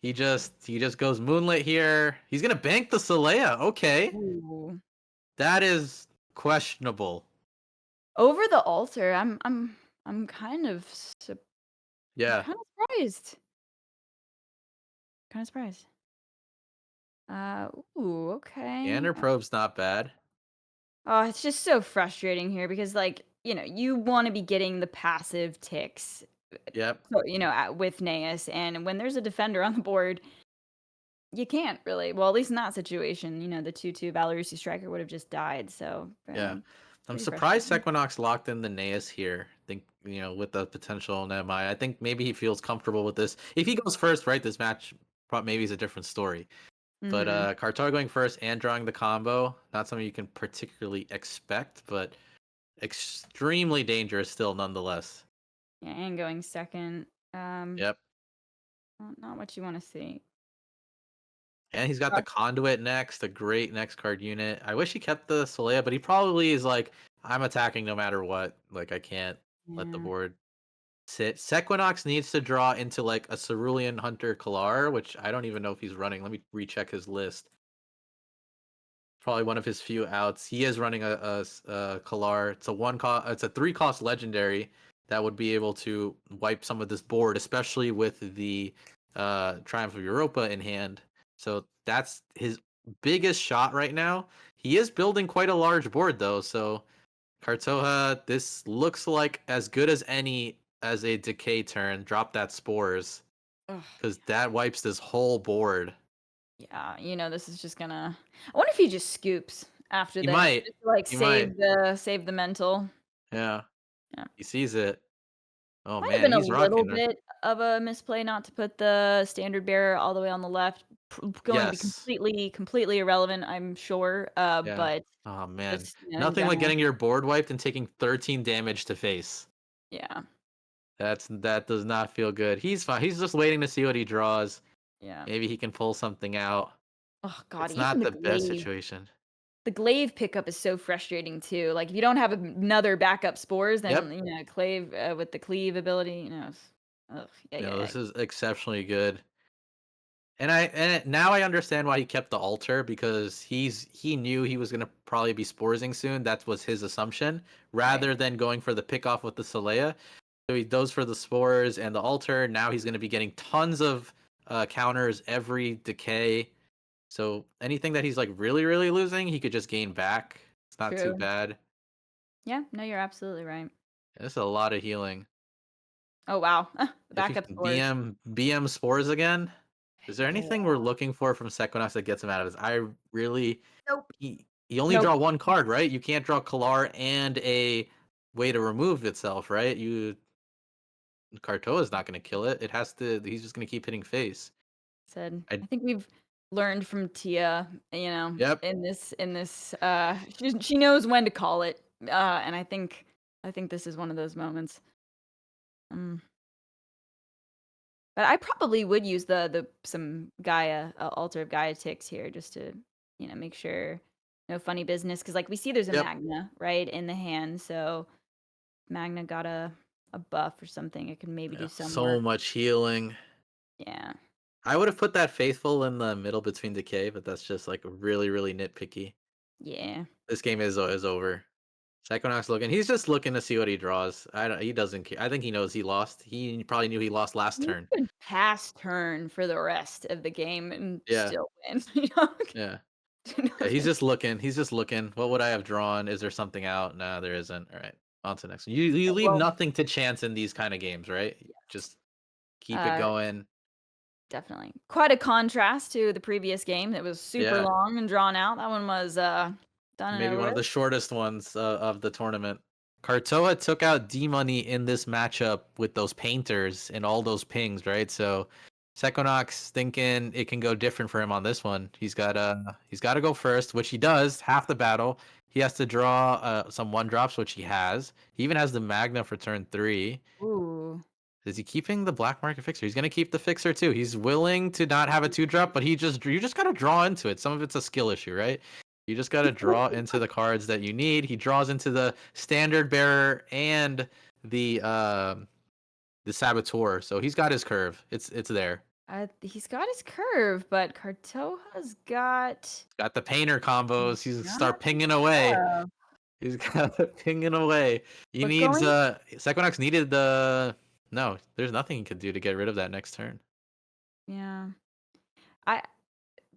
He just goes moonlit here. He's gonna bank the Saleya. Okay, Ooh. that is questionable. Over the altar, I'm kind of I'm Yeah, kind of surprised. Kind of surprised. Ooh, okay. Gander probe's not bad. Oh, it's just so frustrating here because, like, you want to be getting the passive ticks, Yep. with Naeus, and when there's a defender on the board, you can't really. Well, at least in that situation, the 2/2 Belarusi striker would have just died. So, Yeah. I'm pretty surprised frustrating. Sequinox locked in the Naeus here. I think, with the potential in MI. I think maybe he feels comfortable with this. If he goes first, right, this match maybe is a different story. But Hmm. Kartar going first and drawing the combo, not something you can particularly expect, but extremely dangerous still nonetheless. Yeah, and going second. Um, Yep. not what you want to see. And he's got the conduit next, a great next card unit. I wish he kept the Solea, but he probably is like, I'm attacking no matter what. Like I can't let the Yeah. board sit. Sequinox needs to draw into like a Cerulean Hunter Kalar, which I don't even know if he's running. Let me recheck his list. Probably one of his few outs. He is running a Kalar. It's a one cost. It's a 3 cost legendary that would be able to wipe some of this board, especially with the Triumph of Europa in hand. So that's his biggest shot right now. He is building quite a large board though. So Kartoha, this looks like as good as any as a decay turn. Drop that spores Ugh, because that wipes this whole board. yeah, this is just gonna. I wonder if he just scoops after He this, might. just to, like, He might. save the mental. Yeah. Yeah. He sees it. Oh Might have man, been a he's little rocking her. bit of a misplay not to put the standard bearer all the way on the left. Going to be Yes. completely irrelevant, I'm sure. Yeah. But Oh man. just, in Nothing like general. getting your board wiped and taking 13 damage to face. Yeah. That does not feel good. He's fine. He's just waiting to see what he draws. Yeah. Maybe he can pull something out. Oh god, It's even not the the best glaive. situation. The glaive pickup is so frustrating too. Like, if you don't have another backup spores, then, Yep. clave, with the cleave ability, ugh, yeah, yeah, yeah. This is exceptionally good. Now I understand why he kept the altar, because he knew he was gonna probably be sporzing soon. That was his assumption, Right. rather than going for the pick off with the Solea. So he goes for the spores and the altar. Now he's gonna be getting tons of counters every decay. So anything that he's like really losing, he could just gain back. It's not too True. bad. Yeah, no, you're absolutely right. It's a lot of healing. Oh wow. If he Backup can scores. BM spores again, is there anything we're Yeah. looking for from Sequinox that gets him out of this? I really Nope. he only Nope. draw one card, right? You can't draw Kalar and a way to remove itself, right? You Kartoa is not going to kill it. It has to. He's just going to keep hitting face. Said. I I think we've learned from Tia, Yep. in this she knows when to call it. And I think this is one of those moments. Um, but I probably would use the some Gaia altar of Gaia ticks here just to, make sure no funny business, cuz like we see there's a Yep. Magna, right, in the hand, so Magna got a buff or something, it can maybe do Yeah, some so work. much healing. Yeah. I would have put that faithful in the middle between decay, but that's just like really nitpicky. Yeah. This game is over. Psychonauts looking. He's just looking to see what he draws. I don't. He doesn't care. I think he knows he lost. He probably knew he lost last You turn. could pass turn for the rest of the game and Yeah. still win, you know? Yeah. Who Yeah. He's knows? just looking. He's just looking. What would I have drawn? Is there something out? Nah, there isn't. All right. On to the next one. You leave Well, nothing to chance in these kind of games, right? yes. Just keep it Uh, going. Definitely. Quite a contrast to the previous game that was super Yeah. long and drawn out. That one was, done and Maybe over one of the with. shortest ones of the tournament. Kartoha took out D Money in this matchup with those painters and all those pings, right? So Sequinox thinking it can go different for him on this one. He's got to go first, which he does half the battle. He has to draw some one drops, which he has. He even has the Magna for turn 3. Ooh. Is he keeping the black market fixer? He's gonna keep the fixer too. He's willing to not have a 2-drop, but you just gotta draw into it. Some of it's a skill issue, right? You just gotta draw into the cards that you need. He draws into the standard bearer and the saboteur, so he's got his curve. It's there. He's got his curve, but Kartoha's got Got the painter combos. He's not start the pinging away. curve. He's got it pinging away. He But needs going Sequinox needed the no. There's nothing he could do to get rid of that next turn. yeah. I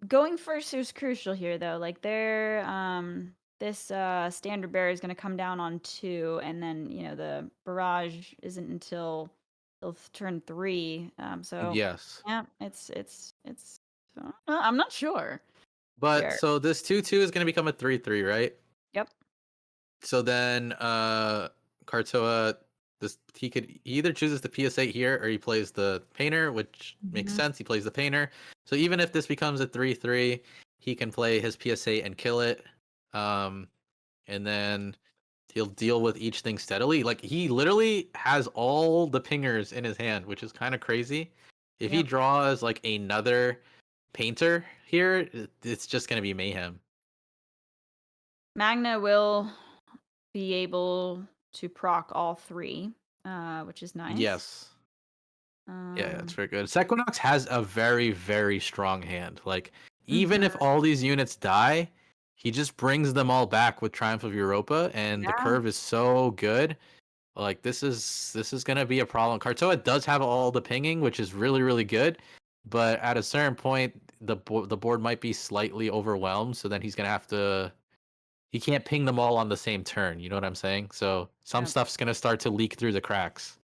Going first is crucial here though. Like this standard bearer is gonna come down on 2, and then, the barrage isn't until turn 3. So Yes. yeah, it's I'm not sure But here. so this 2-2 is going to become a 3-3, right? Yep. So then Kartoa he either chooses the PS8 here or he plays the painter, which makes Mhm. sense. He plays the painter. So even if this becomes a 3-3, he can play his PS8 and kill it. Um and then he'll deal with each thing steadily. Like he literally has all the pingers in his hand, which is kind of crazy. If he Yep. draws like another painter here, it's just going to be mayhem. Magna will be able to proc all 3, which is nice. Yes. Yeah, it's Um, very good. Sequinox has a very strong hand. Like, even if mhm. all these units die, he just brings them all back with Triumph of Europa, and the Yeah. curve is so good. Like, this is gonna be a problem. Kartoa does have all the pinging, which is really good, but at a certain point, the board might be slightly overwhelmed. So then he's gonna have to. He can't ping them all on the same turn. You know what I'm saying? So some Yep. stuff's gonna start to leak through the cracks.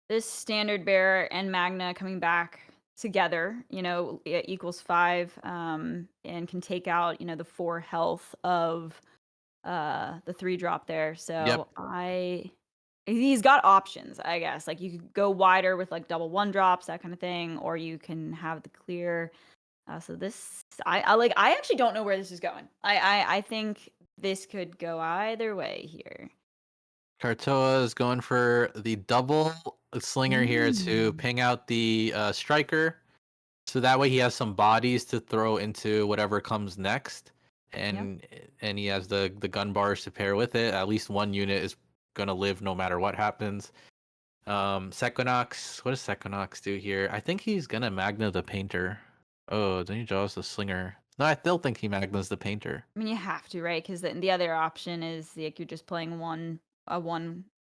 This standard bearer and Magna coming back together, it equals 5, and can take out, the 4 health of the 3 drop there. Yep. So he's got options, I guess. Like you could go wider with like double 1 drops, that kind of thing, or you can have the clear. So this, I actually don't know where this is going. I think this could go either way here. Kartoa is going for the double slinger here to Mm. ping out the striker. So that way he has some bodies to throw into whatever comes next. Yep. And he has the gun bars to pair with it. At least one unit is gonna live no matter what happens. Sequinox, what does Sequinox do here? I think he's gonna Magna the Painter. Oh, then he draws the Slinger. No, I still think he Magna's the Painter. I mean, you have to, right? Because the other option is like you're just playing one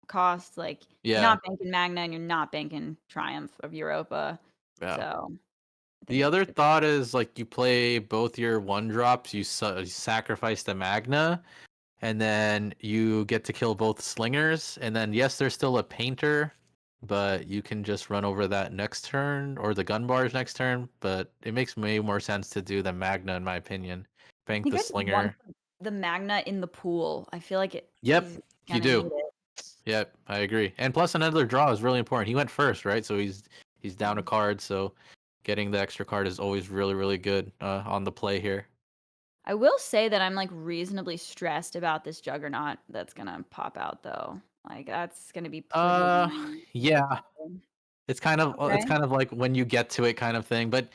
cost. Like you're Yeah, not banking Magna and you're not banking Triumph of Europa. yeah. So I think The it's other the thought is like you play both your one drops, you sacrifice the Magna, and then you get to kill both Slingers, and then yes, there's still a Painter, but you can just run over that next turn or the gun bars next turn. But it makes way more sense to do the Magna in my opinion. I Bank think the I just want Slinger. the Magna in the pool. I feel like Yep, he's you gonna do. need it. Yep, I agree. And plus another draw is really important. He went first, right? So he's down a Mhm. card, so getting the extra card is always really, really good on the play here. I will say that I'm like reasonably stressed about this Juggernaut that's gonna pop out though. Like that's gonna be pretty Uh annoying. yeah. It's Okay. kind of like when you get to it kind of thing. But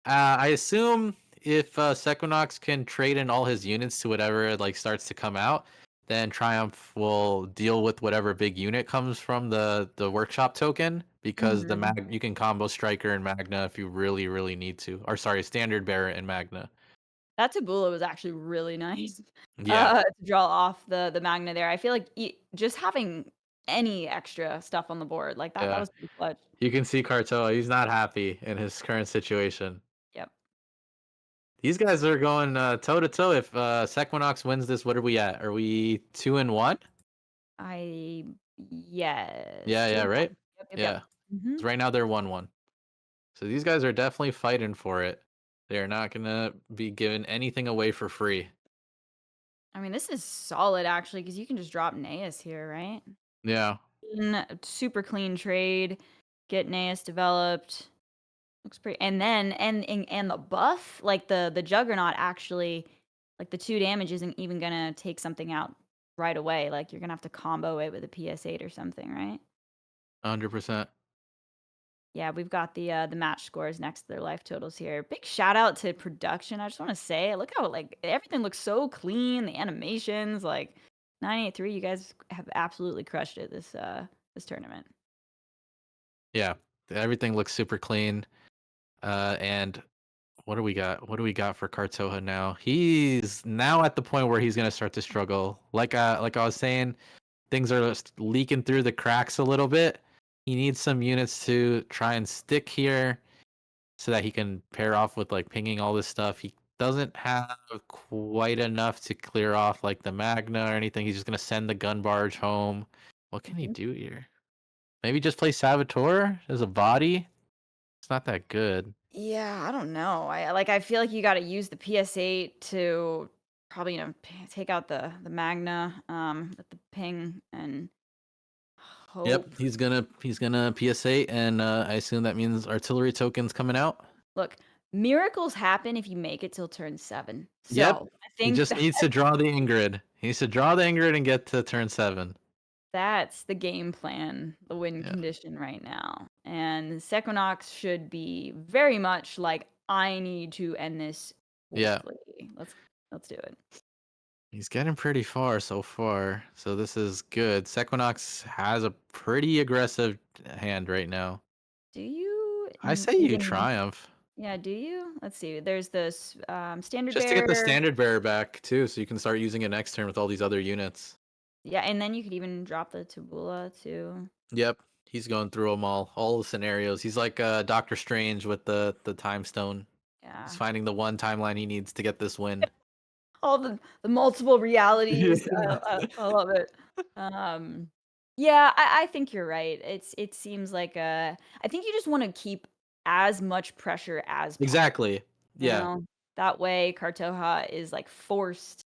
I assume if Sequinox can trade in all his units to whatever like starts to come out, then Triumph will deal with whatever big unit comes from the workshop token because the Mhm. mag you can combo Striker and Magna if you really really need to. Or sorry, Standard Bearer and Magna. That Taboola was actually really nice, Yeah, to draw off the Magna there. I feel like just having any extra stuff on the board, like, that yeah. was pretty clutch. You can see Kartoha. He's not happy in his current situation. Yep. These guys are going toe to toe. If Sequinox wins this, what are we at? Are we 2-1? I yes, Yeah, 2 yeah, and 1. right? Yep, yep, Yeah. yep. Mhm. 'Cause right now they're 1-1. So these guys are definitely fighting for it. They're not gonna be giving anything away for free. I mean, this is solid actually because you can just drop Naeus here, right? Yeah. Super clean trade, get Naeus developed. Looks pretty and then and the buff, like, the Juggernaut actually like, the 2 damage isn't even gonna take something out right away, like, you're gonna have to combo it with a PS8 or something, right? 100%. Yeah, we've got the match scores next to their life totals here. Big shout out to production, I just wanna say, look how, like, everything looks so clean, the animations, like, 983, you guys have absolutely crushed it this tournament. Yeah. Everything looks super clean. And what do we got? What do we got for Kartoha now? He's now at the point where he's gonna start to struggle. Like I was saying, things are just leaking through the cracks a little bit. He needs some units to try and stick here so that he can pair off with like pinging all this stuff. He doesn't have quite enough to clear off like the Magna or anything. He's just gonna send the gun barge home. What can he Mhm. do here? Maybe just play Saboteur as a body? It's not that good. Yeah, I don't know. I feel like you gotta use the PS8 to probably, take out the Magna, with the ping and Yep, hope. he's gonna PSA, and I assume that means artillery tokens coming out. Look, miracles happen if you make it till turn 7. Yep, So, I he think just that needs to draw the Ingrid. He needs to draw the Ingrid and get to turn 7. that's the game plan, the win Yeah, condition right now. And Sequinox should be very much like, "I need to end this yeah, quickly. Let's do it." he's getting pretty far so far, so this is good. Sequinox has a pretty aggressive hand right now. Do you I say you even triumph Yeah, do you? Let's see. There's this standard just to get the bearer. standard bearer back too, so you can start using it next turn with all these other units. Yeah, and then you could even drop the tabula too. Yep, he's going through them all the scenarios. He's like Doctor Strange with the time stone. He's Yeah. finding the one timeline he needs to get this win. All the multiple realities. Yeah. I love it. Um yeah, I think you're right. It seems like I think you just want to keep as much pressure as possible. Exactly. You Yeah. know? That way Kartoha is like forced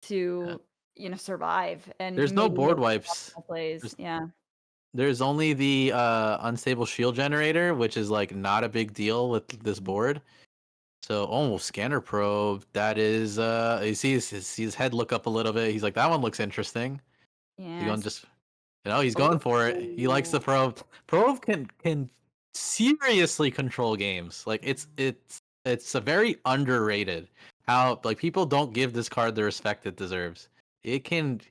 Yeah. to, survive and There's no maybe board make wipes. optimal plays. There's Yeah. there's only the unstable shield generator, which is like not a big deal with this board. So, oh, scanner probe. That is you see his head look up a little bit. He's like, that one looks interesting. He's going Yes. just he's going for it. He likes the Oh. probe. Probe can seriously control games. Like it's a very underrated. How like people don't give this card the respect it deserves. It can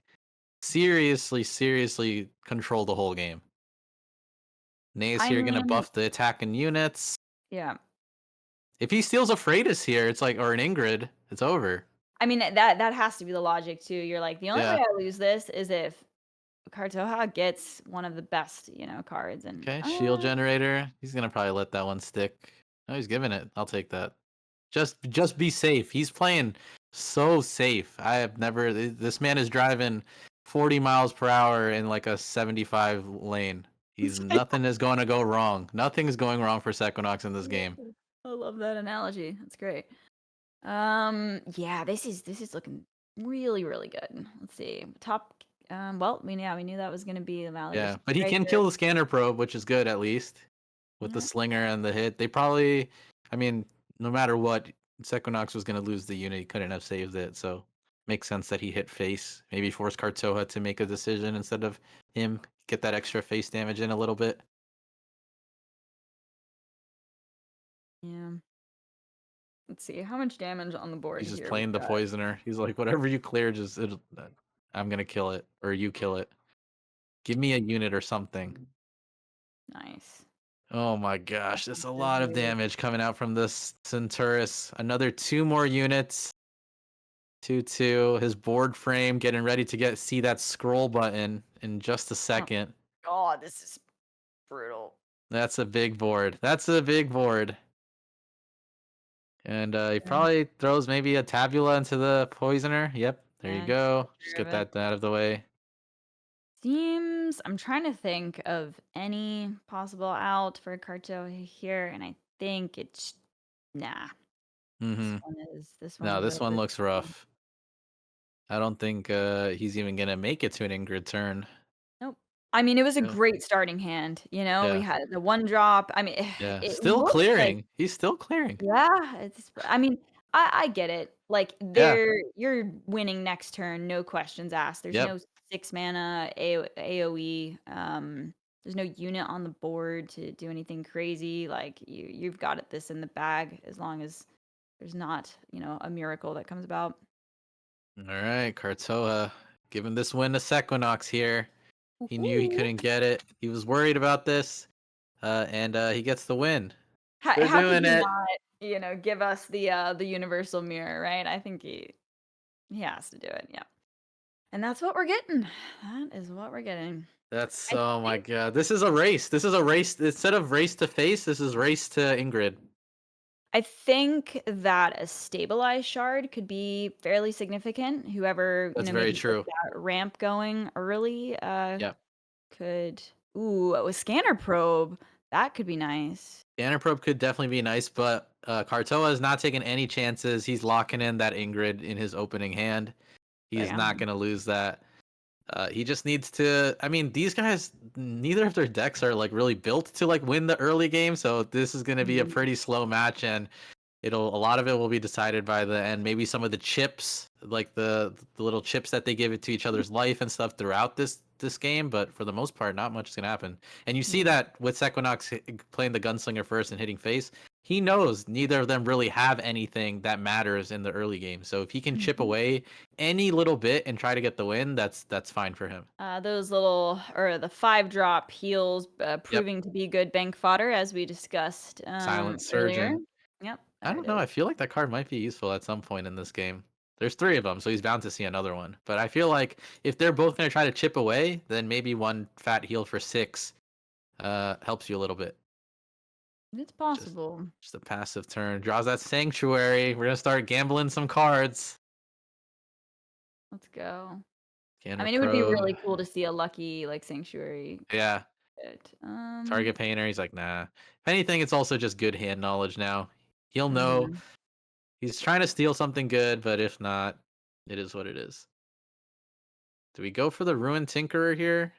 seriously control the whole game. Nae's I here gonna mean, buff the attacking units. yeah. If he steals a Freitas here, it's like, or an Ingrid, it's over. I mean, that has to be the logic too. You're like, the only way Yeah. I lose this is if Kartoha gets one of the best, cards, and Okay, shield generator. He's gonna probably let that one stick. No, he's giving it. I'll take that. Just be safe. He's playing so safe. I have never. This man is driving 40 miles per hour in like a 75 lane. He's nothing is going to go wrong. Nothing is going wrong for Sequinox in this game. I love that analogy. That's great. Yeah, this is looking really, really good. Let's see. Top well, we knew that was gonna be the Allie Yeah, was but he very can good. kill the scanner probe, which is good at least with the Yeah. slinger and the hit. They probably, I mean, no matter what, Sequinox was going to lose the unit. He couldn't have saved it, so makes sense that he hit face. Maybe force Kartoha to make a decision instead of him get that extra face damage in a little bit. Yeah. Let's see. How much damage on the board He's just here we've playing the got. poisoner. He's like, whatever you clear, I'm gonna kill it or you kill it. Give me a unit or something. Nice. Oh my gosh, that's a lot of GG. damage coming out from this Centaurus. Another 2 more units. 2-2. His board frame getting ready to see that scroll button in just a Oh second. God, this is brutal. That's a big board. That's a big board. And he Yeah. probably throws maybe a tabula into the poisoner. Yep, there you Yeah, just go. take Just care of get it. that out of the way. I'm trying to think of any possible out for Carto here, and I think it's nah. This Mm-hmm. one this No, one's this one over. looks rough. I don't think he's even gonna make it to an Ingrid turn. Nope. I mean, it was a Yeah. great starting hand, we Yeah. had the one drop. I mean, Yeah. it Still looks like clearing. He's still clearing. yeah, I mean, I get it. Like, Yeah. you're winning next turn, no questions asked. There's Yep. no 6 mana AoE, there's no unit on the board to do anything crazy, like, you've got this in the bag as long as there's not, a miracle that comes about. All right, Kartoha giving this win to Sequinox here. He knew he Woohoo. couldn't get it. He was worried about this, and he gets the win. How They're how could doing he it. not, give us the universal mirror, right? I think he has to do it, yeah. And that's what we're getting. That is what we're getting. That's I oh my think god. This is a race. This is a race. Instead of race to face, this is race to Ingrid. I think that a stabilized shard could be fairly significant. Whoever, That's very maybe gets true. that ramp going early, Yep. could ooh, a scanner probe, that could be nice. Banner probe could definitely be nice, but Kartoa is not taking any chances. He's locking in that Ingrid in his opening hand. He's Bam. not going to lose that. He just needs to. I mean, these guys, neither of their decks are like really built to like win the early game, so this is going to be a Mhm. pretty slow match, and a lot of it will be decided by the end. Maybe some of the chips, like the little chips that they give it to each other's life and stuff throughout this game, but for the most part, not much is gonna happen. And you see Yeah. that with Sequinox playing the gunslinger first and hitting face. He knows neither of them really have anything that matters in the early game. So if he can chip Mhm. away any little bit and try to get the win, that's fine for him. Those little or the 5-drop heals, Yep. proving to be good bank fodder as we discussed, Silent earlier. Surgeon. Yep, I there it don't know. I is. feel like that card might be useful at some point in this game. There's three of them, so he's bound to see another one. But I feel like if they're both going to try to chip away, then maybe one fat heal for 6 helps you a little bit. It's Just possible. just a passive turn. Draws that Sanctuary. We're going to start gambling some cards. Let's go. I Scanner mean, it would be Probe. really cool to see a lucky, like, sanctuary Yeah. hit. Target Painter. He's like, nah. If anything, it's also just good hand knowledge now. He'll know Mhm. he's trying to steal something good, but if not, it is what it is. Do we go for the Ruined Tinkerer here?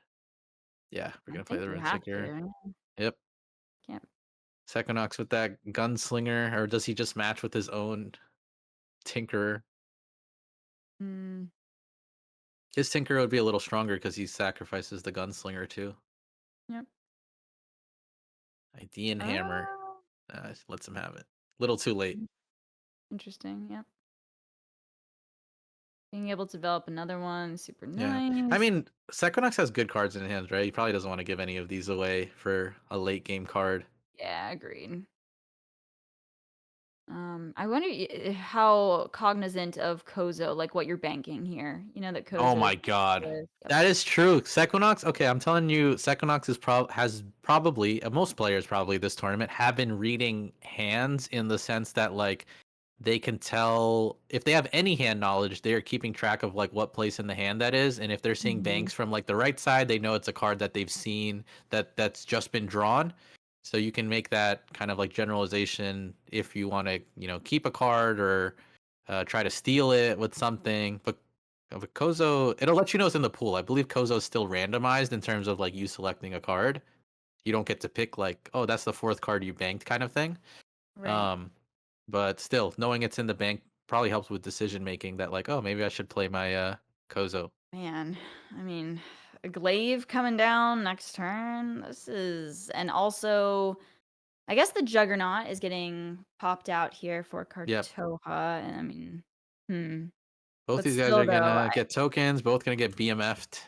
Yeah, we're I gonna play think the you Rune have Tinkerer. to. Yep. Can't Sequinox with that gunslinger, or does he just match with his own Tinkerer? mm, His Tinkerer would be a little stronger because he sacrifices the gunslinger too. yep. Idean Hammer. Oh, Lets him have it. Little too late. interesting, yep. Being able to develop another one, super Yeah. I nice. mean, Sequinox has good cards in hands, right? He probably doesn't want to give any of these away for a late game card. Yeah, agreed. I wonder how cognizant of Kozo, like what you're banking here. You know that Oh Kozo is my god. yep. That is true. Sequinox, okay, I'm telling you, Sequinox has probably, most players probably this tournament have been reading hands in the sense that like they can tell if they have any hand knowledge, they are keeping track of like what place in the hand that is. And if they're seeing Mhm. banks from like the right side, they know it's a card that they've seen that's just been drawn. So you can make that kind of like generalization if you want to, keep a card or try to steal it with something. But Kozo, it'll let you know it's in the pool. I believe Kozo is still randomized in terms of like you selecting a card. You don't get to pick like, oh, that's the fourth card you banked kind of thing. Right. Um, but still, knowing it's in the bank probably helps with decision making. That like, oh, maybe I should play my Kozo. Man, I mean, a glaive coming down next turn. This is, and also, I guess the Juggernaut is getting popped out here for Yep. Kartoha. And I mean, Both but these guys still, are though, gonna get tokens. Both gonna get BMF'd.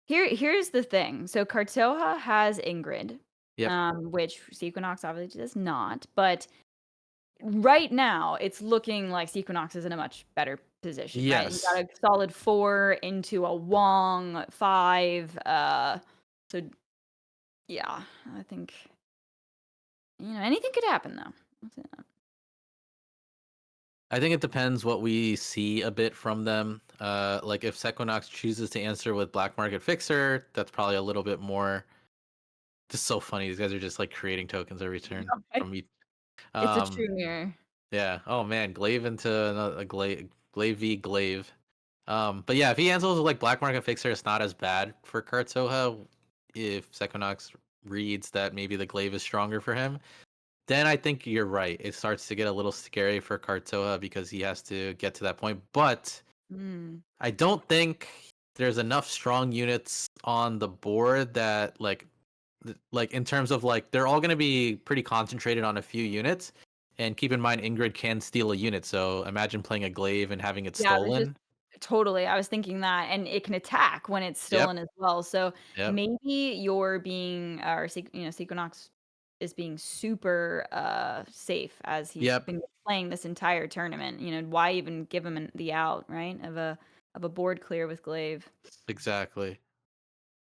here's the thing. So Kartoha has Ingrid, Yep. which Sequinox obviously does not. But right now, it's looking like Sequinox is in a much better position, right? You got Yes. a solid 4 into a Wong 5. So yeah, I think anything could happen though. I'll say that. I think it depends what we see a bit from them. Like if Sequinox chooses to answer with Black Market Fixer, that's probably a little bit more. Just so funny. These guys are just like creating tokens every turn Okay. from each. It's a Um, true mirror. yeah. Oh man, Glaive into a Glaive v Glaive. But yeah, if he answers with like Black Market Fixer, it's not as bad for Kartoha. If Sequinox reads that maybe the Glaive is stronger for him, then I think you're right. It starts to get a little scary for Kartoha because he has to get to that point. But Mm. I don't think there's enough strong units on the board that like in terms of like they're all going to be pretty concentrated on a few units. And keep in mind Ingrid can steal a unit, so imagine playing a glaive and having it Yeah, I was just stolen. totally. I was thinking that, and it can attack when it's Yep. stolen as well. So Yep. maybe you're being, Sequinox is being super safe as he's Yep. been playing this entire tournament. Why even give him the out, right? Of a board clear with Glaive. Exactly.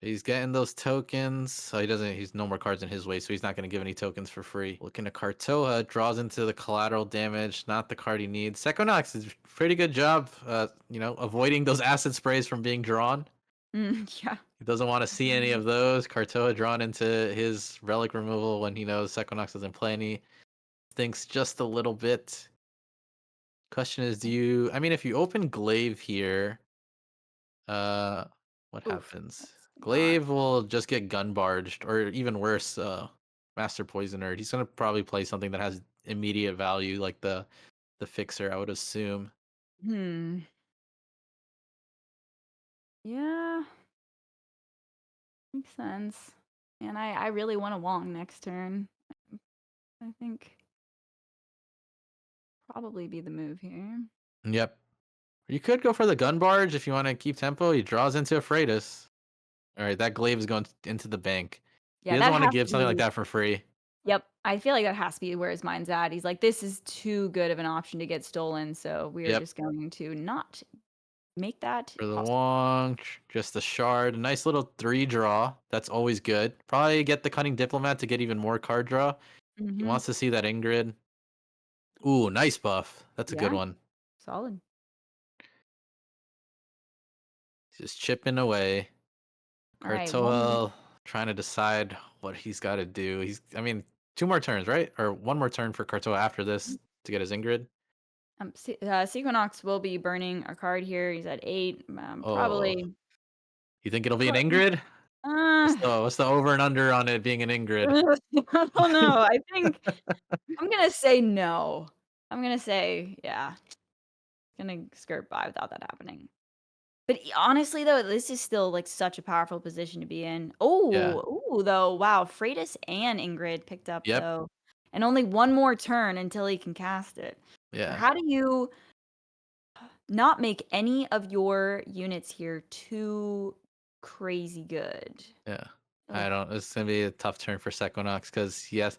He's getting those tokens. So he doesn't. He's no more cards in his way, so he's not going to give any tokens for free. Looking at Kartoha, draws into the collateral damage. Not the card he needs. Sequinox is pretty good job. Avoiding those acid sprays from being drawn. Yeah. He doesn't want to see any of those. Kartoha drawn into his relic removal when he knows Sequinox doesn't play any. Thinks just a little bit. Question is, do you? I mean, if you open Glaive here, uh, what Oof. happens? That's not. Glaive will just get gun barged, or even worse, Master Poisoner. He's gonna probably play something that has immediate value, like the Fixer, I would assume. Hmm. Yeah. Makes sense. And I really want a Wong next turn. I think probably be the move here. Yep. You could go for the gun barge if you want to keep tempo. He draws into a Freitas. All right, that Glaive is going into the bank. He Yeah, doesn't that want to has give to something like be. that for free. Yep, I feel like that has to be where his mind's at. He's like, this is too good of an option to get stolen, so we are Yep. just going to not make that For the possible. Wong, just a shard. Nice little 3 draw. That's always good. Probably get the Cunning Diplomat to get even more card draw. He Mm-hmm. wants to see that Ingrid. Ooh, nice buff. That's a good Yeah, one. solid. Just chipping away. All right, one more. Kartoha trying to decide what he's got to do. I mean, 2 more turns, right? Or 1 more turn for Kartoha after this to get his Ingrid. Sequinox will be burning a card here. He's at 8. Oh, Probably. you think it'll be an pro- Ingrid? Uh, What's the over and under on it being an Ingrid? I don't know. I think I'm gonna say no. I'm gonna say yeah. Gonna skirt by without that happening. But honestly, though, this is still like such a powerful position to be in. Yeah. Though, wow, Freitas and Ingrid picked up Yep. though, and only one more turn until he can cast it. So Yeah. how do you not make any of your units here too crazy good? Yeah. I Ugh. don't. It's gonna be a tough turn for Sequinox because yes,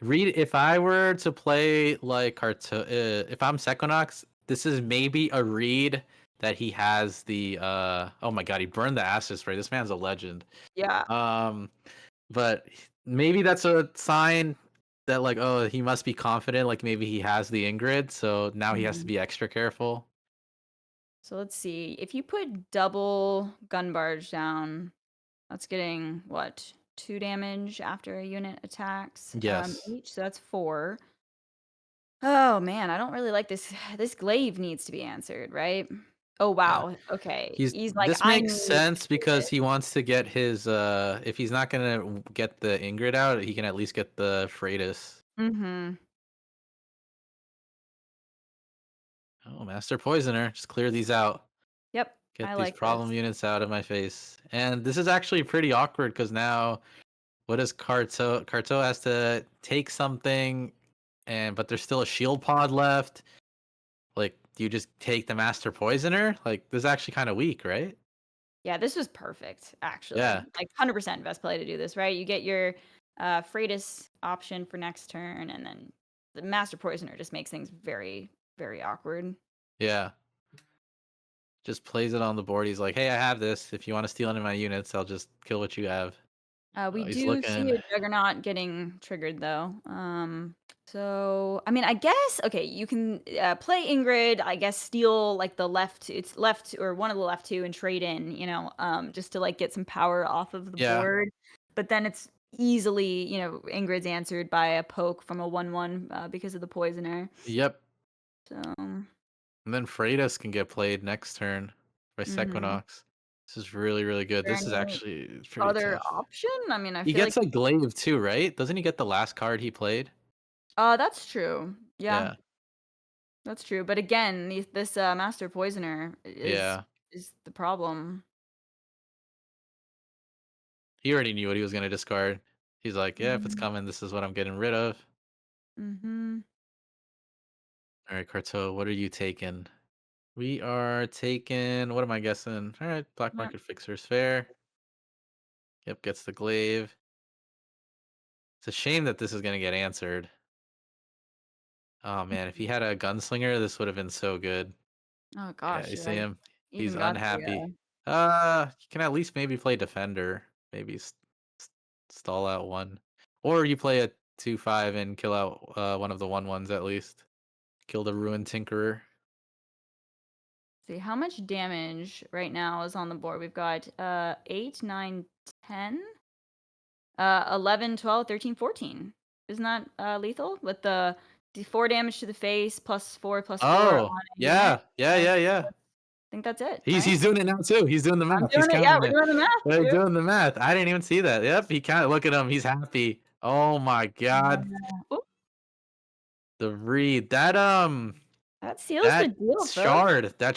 Read if I were to play like if I'm Sequinox, this is maybe a read that he has the oh my god, he burned the acid spray. This man's a legend. Yeah. Um but maybe that's a sign that like, oh, he must be confident, like maybe he has the Ingrid, so now he has to Mhm. be extra careful. So let's see. If you put double gun barge down, that's getting what? 2 damage after a unit attacks Yes. each. So that's 4. Oh man, I don't really like this. This glaive needs to be answered, right? Oh Yeah. wow. Okay. He's He's like, this I makes need to sense do because this. he wants to get his if he's not gonna get the Ingrid out, he can at least get the Freitas. Mm-hmm. Oh, Master Poisoner, just clear these out. Yep. Get I these like problem this. units out of my face. And this is actually pretty awkward because now what does Karto? Karto has to take something, and but there's still a shield pod left. Like, do you just take the Master Poisoner? Like, this is actually kind of weak, right? Yeah, this was perfect, Yeah. actually. Like 100% best play to do this, right? You get your Freitas option for next turn, and then the Master Poisoner just makes things very, very awkward. Yeah. Just plays it on the board. He's like, hey, I have this. If you want to steal any of my units, I'll just kill what you have. We Oh, he's do see looking. a Juggernaut getting triggered, though. So I mean, I guess okay, you can play Ingrid. I guess steal like the left, it's left or one of the left two, and trade in. Just to like get some power off of the Yeah. board. But then it's easily, Ingrid's answered by a poke from a 1/1 because of the poisoner. Yep. So, And then Freitas can get played next turn by mhm. Sequinox. This is really, really good. There This is any actually pretty other tough. option? I mean, I He feel like gets a glaive too, right? Doesn't he get the last card he played? that's true. Yeah. Yeah. That's true, but again, this Master Poisoner Yeah. is the problem. He already knew what he was gonna discard. He's like, yeah, if it's Mhm, coming, this is what I'm getting rid of. mhm, All right, Karto, what are you taking? We are taking. What am I guessing? All right, Black yep, Market Fixer's fair. Yep, gets the glaive. It's a shame that this is gonna get answered. Oh man, if he mhm. had a gunslinger, this would have been so good. Oh Yeah, gosh, you should see I him? He's even got the, unhappy. You can at least maybe play defender. Maybe s- stall out one, or you play a 2/5 and kill out one of the 1/1s at least. Kill the ruined tinkerer. see how much damage right now is on the board? We've got 8, 9, 10, 11, 12, 13, 14. Isn't that lethal with the 4 damage to the face +4 Oh on a unit? yeah, yeah, I yeah, yeah. think that's it, He's right? doing it now too. He's doing the I'm math. He's doing it. Yeah, counting we're it. doing the math They're too. doing the math. I didn't even see that. Yep, he can't look at him. He's happy. Oh my god, Oop, the read that that seals the that deal, folks.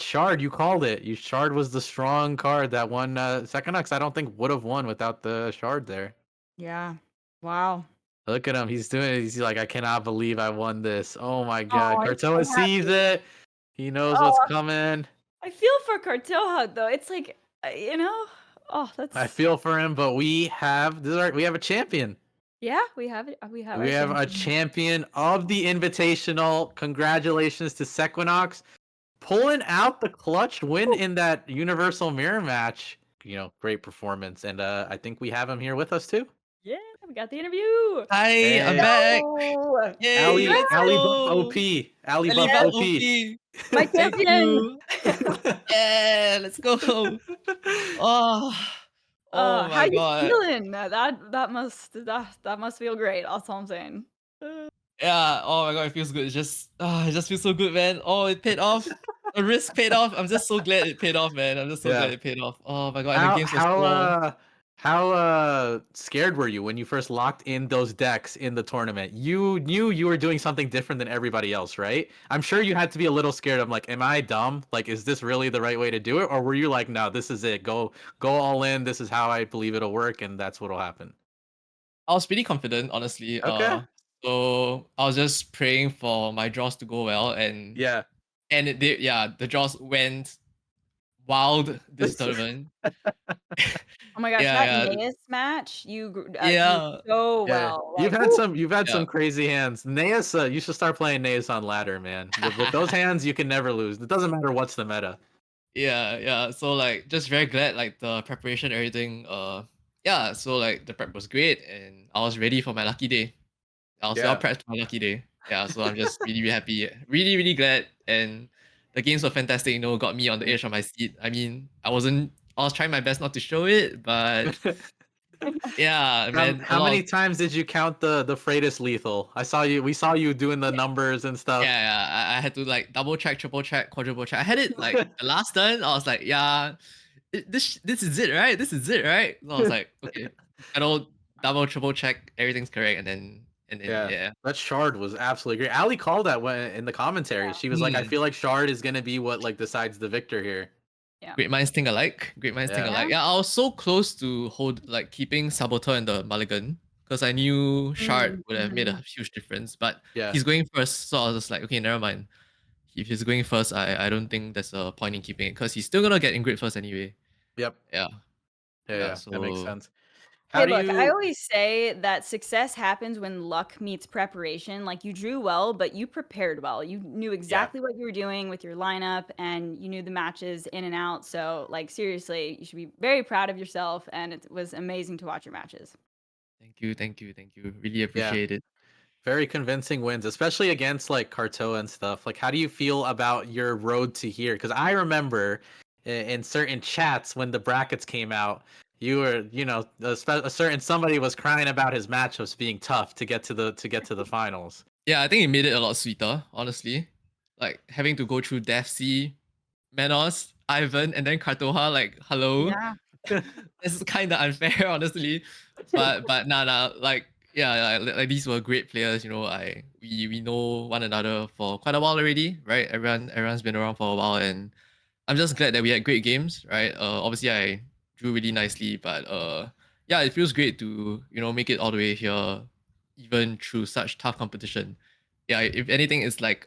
shard, you called it. You shard was the strong card that won Seconux. I don't think would have won without the shard there. Yeah. Wow. Look at him. He's doing it. He's like, I cannot believe I won this. Oh my god. Oh, he's Kartoa so sees happy. it. He knows what's Oh, coming. I feel for Kartoha though. It's like, oh, I that's feel for him, but we have a champion. yeah, we have it. We have our We have a champion. champion of the Invitational. Congratulations to Sequinox pulling out the clutch win Woo. in that Universal Mirror match. Great performance, and I think we have him here with us too. Yeah, we got the interview. Hi, I'm Hey, back. Yo, Yay, Ali, let's Ali congrats, Buff go. OP, Ali Buff Aliva yes, OP. OP. my Thank champion. you. Yeah, let's go. Oh, oh How my you god. feeling? That must feel great. That's all I'm saying. Yeah, oh my god, it feels good. It just feels so good, man. Oh, it paid off. The risk paid off. I'm just so glad it paid off, man. I'm just so glad Yeah. it paid off. Oh my god, and the How games were how so uh how scared were you when you first locked in those decks in the tournament? You knew you were doing something different than everybody else, right? I'm sure you had to be a little scared. I'm like, am I dumb? Like, is this really the right way to do it? Or were you like, no, this is it. Go all in. This is how I believe it'll work, and that's what'll happen. I was pretty confident, honestly. Okay. So I was just praying for my draws to go well, and Yeah. and it did. Yeah, the draws went wild this tournament. Oh my gosh, that Yeah, yeah, Naeus match, you drew yeah, so Yeah, well. Like, woo. you've had yeah. some crazy hands. Naeus, you should start playing Naeus on ladder, man. With those hands, you can never lose. It doesn't matter what's the meta. Yeah, yeah. So like just very glad like the preparation, everything. Yeah, so like the prep was great and I was ready for my lucky day. I was well Yeah. prepped for my lucky day. Yeah, so I'm just really, really happy. Really, really glad. And the games were fantastic, got me on the edge of my seat. I mean, I was trying my best not to show it, but yeah, man, a How lot many of times did you count the Freitas lethal? We saw you doing the numbers and stuff. yeah, yeah. I had to like double check, triple check, quadruple check. I had it like the last turn. I was like, yeah, this is it, right? This is it, right? So I was like, okay, I don't double, triple check, everything's correct, and then Yeah, yeah. that shard was absolutely great. Allie called that when in the commentary. She was like, "I Hmm. feel like shard is gonna be what like decides the victor here." Yeah. Great minds think alike. Great minds think Yeah, alike. Yeah. Yeah, I was so close to keeping Saboteur and the Mulligan because I knew Shard would have made a Mhm. huge difference. But yeah, he's going first, so I was just like, okay, never mind. If he's going first, I don't think there's a point in keeping it because he's still gonna get Ingrid first anyway. yep, Yeah, yeah, yeah. yeah. That makes So sense. How Hey, do look, I you? always say that success happens when luck meets preparation. Like you drew well, but you prepared well. You knew Yeah, exactly what you were doing with your lineup and you knew the matches in and out. So, like, seriously, you should be very proud of yourself. And it was amazing to watch your matches. thank you, thank you, thank you. Really yeah. appreciate it. Very convincing wins, especially against like Kartoha and stuff. Like, how do you feel about your road to here? Because I remember in certain chats when the brackets came out, you were, a certain somebody was crying about his matchups being tough to get to the finals. Yeah, I think it made it a lot sweeter, honestly. Like having to go through Death Sea, Manos, Ivan, and then Kartoha, like, hello. Yeah. This is kind of unfair, honestly. But nah, like yeah, like these were great players. We know one another for quite a while already, right? Everyone's been around for a while, and I'm just glad that we had great games, right? Obviously I drew really nicely, but yeah, it feels great to make it all the way here, even through such tough competition. Yeah, if anything, it's like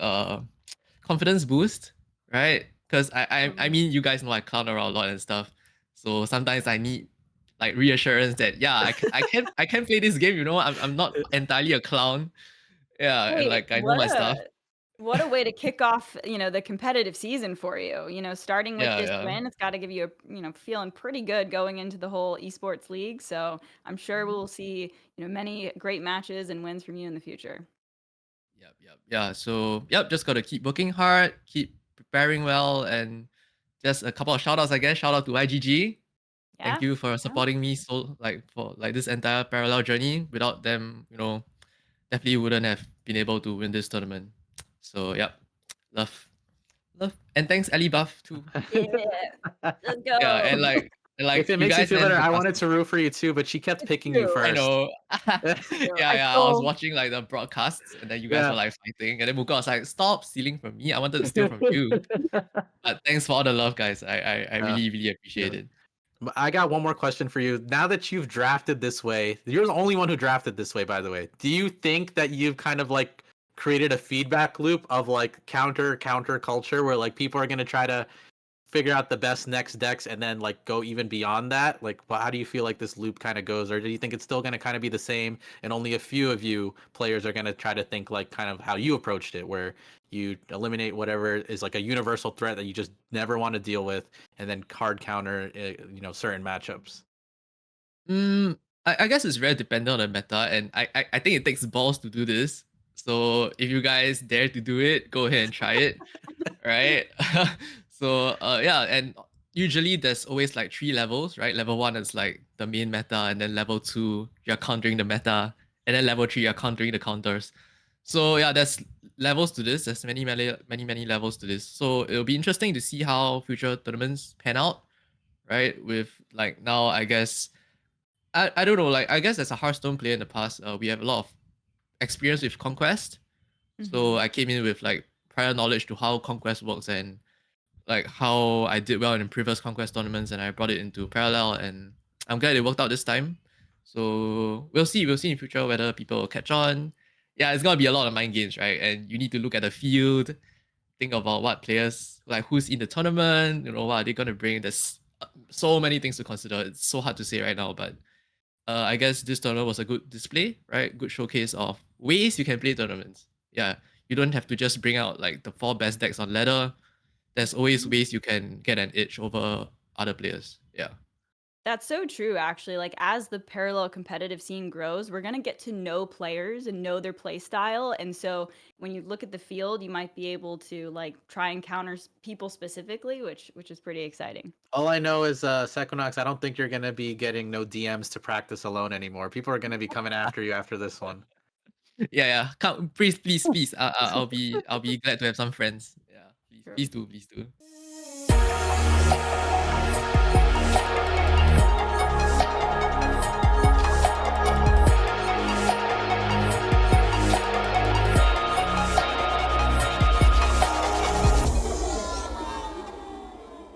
confidence boost, right? Because I Mhm. mean, you guys know I clown around a lot and stuff, so sometimes I need like reassurance that yeah, I can play this game. I'm not entirely a clown. Yeah, and Hey, like I know my stuff. what a way to kick off, the competitive season for you. Starting with Yeah, this yeah. win, it's got to give you feeling pretty good going into the whole esports league. So I'm sure we'll see, many great matches and wins from you in the future. Yep. Yeah. So yep, just gotta keep working hard, keep preparing well, and just a couple of shout outs, I guess. Shout out to IGG. Thank Yeah. you for Yeah. supporting me so for like this entire parallel journey. Without them, definitely wouldn't have been able to win this tournament. So yep. Love. Love. And thanks, Ellie Buff too. Yeah. Let's Yeah, go. and If like it you makes you guys feel man better, for I wanted casting. to root for you too, but she kept It's picking you true. I first. know. It's true. Yeah, I yeah. I was feel watching like the broadcasts, and then you guys were Yeah. like fighting, and then Muka was like, "Stop stealing from me. I wanted to steal from you." But thanks for all the love, guys. I Yeah. really, really appreciate Yeah. it. But I got one more question for you. Now that you've drafted this way, you're the only one who drafted this way, by the way. Do you think that you've kind of like created a feedback loop of like counter culture where like people are gonna try to figure out the best next decks and then like go even beyond that? Like, well, how do you feel like this loop kind of goes, or do you think it's still gonna kind of be the same and only a few of you players are gonna try to think like kind of how you approached it, where you eliminate whatever is like a universal threat that you just never want to deal with, and then card counter, certain matchups? Mm, I guess it's very dependent on the meta, and I think it takes balls to do this. So if you guys dare to do it, go ahead and try it. Right? So yeah, and usually there's always like three levels, right? Level one is like the main meta, and then level two you're countering the meta, and then level three you're countering the counters. So yeah, there's levels to this. There's many levels to this. So it'll be interesting to see how future tournaments pan out, right? With like now, I guess I don't know. Like I guess as a Hearthstone player in the past, we have a lot of experience with Conquest. So Mhm. I came in with like prior knowledge to how Conquest works and like how I did well in previous Conquest tournaments, and I brought it into Parallel, and I'm glad it worked out this time. So we'll see. We'll see in future whether people will catch on. Yeah, it's gonna be a lot of mind games, right? And you need to look at the field, think about what players like who's in the tournament. What are they gonna bring? There's so many things to consider. It's so hard to say right now, but I guess this tournament was a good display, right? Good showcase of ways you can play tournaments. Yeah, you don't have to just bring out like the 4 best decks on ladder. There's always ways you can get an edge over other players. Yeah. That's so true, actually. Like, as the parallel competitive scene grows, we're going to get to know players and know their play style. And so when you look at the field, you might be able to like try and counter people specifically, which is pretty exciting. All I know is, Sequinox, I don't think you're gonna be getting no DMs to practice alone anymore. People are gonna be coming after you after this one. Yeah, yeah. Come, please, please, please. I'll be glad to have some friends. Yeah, please, True. please do, please do.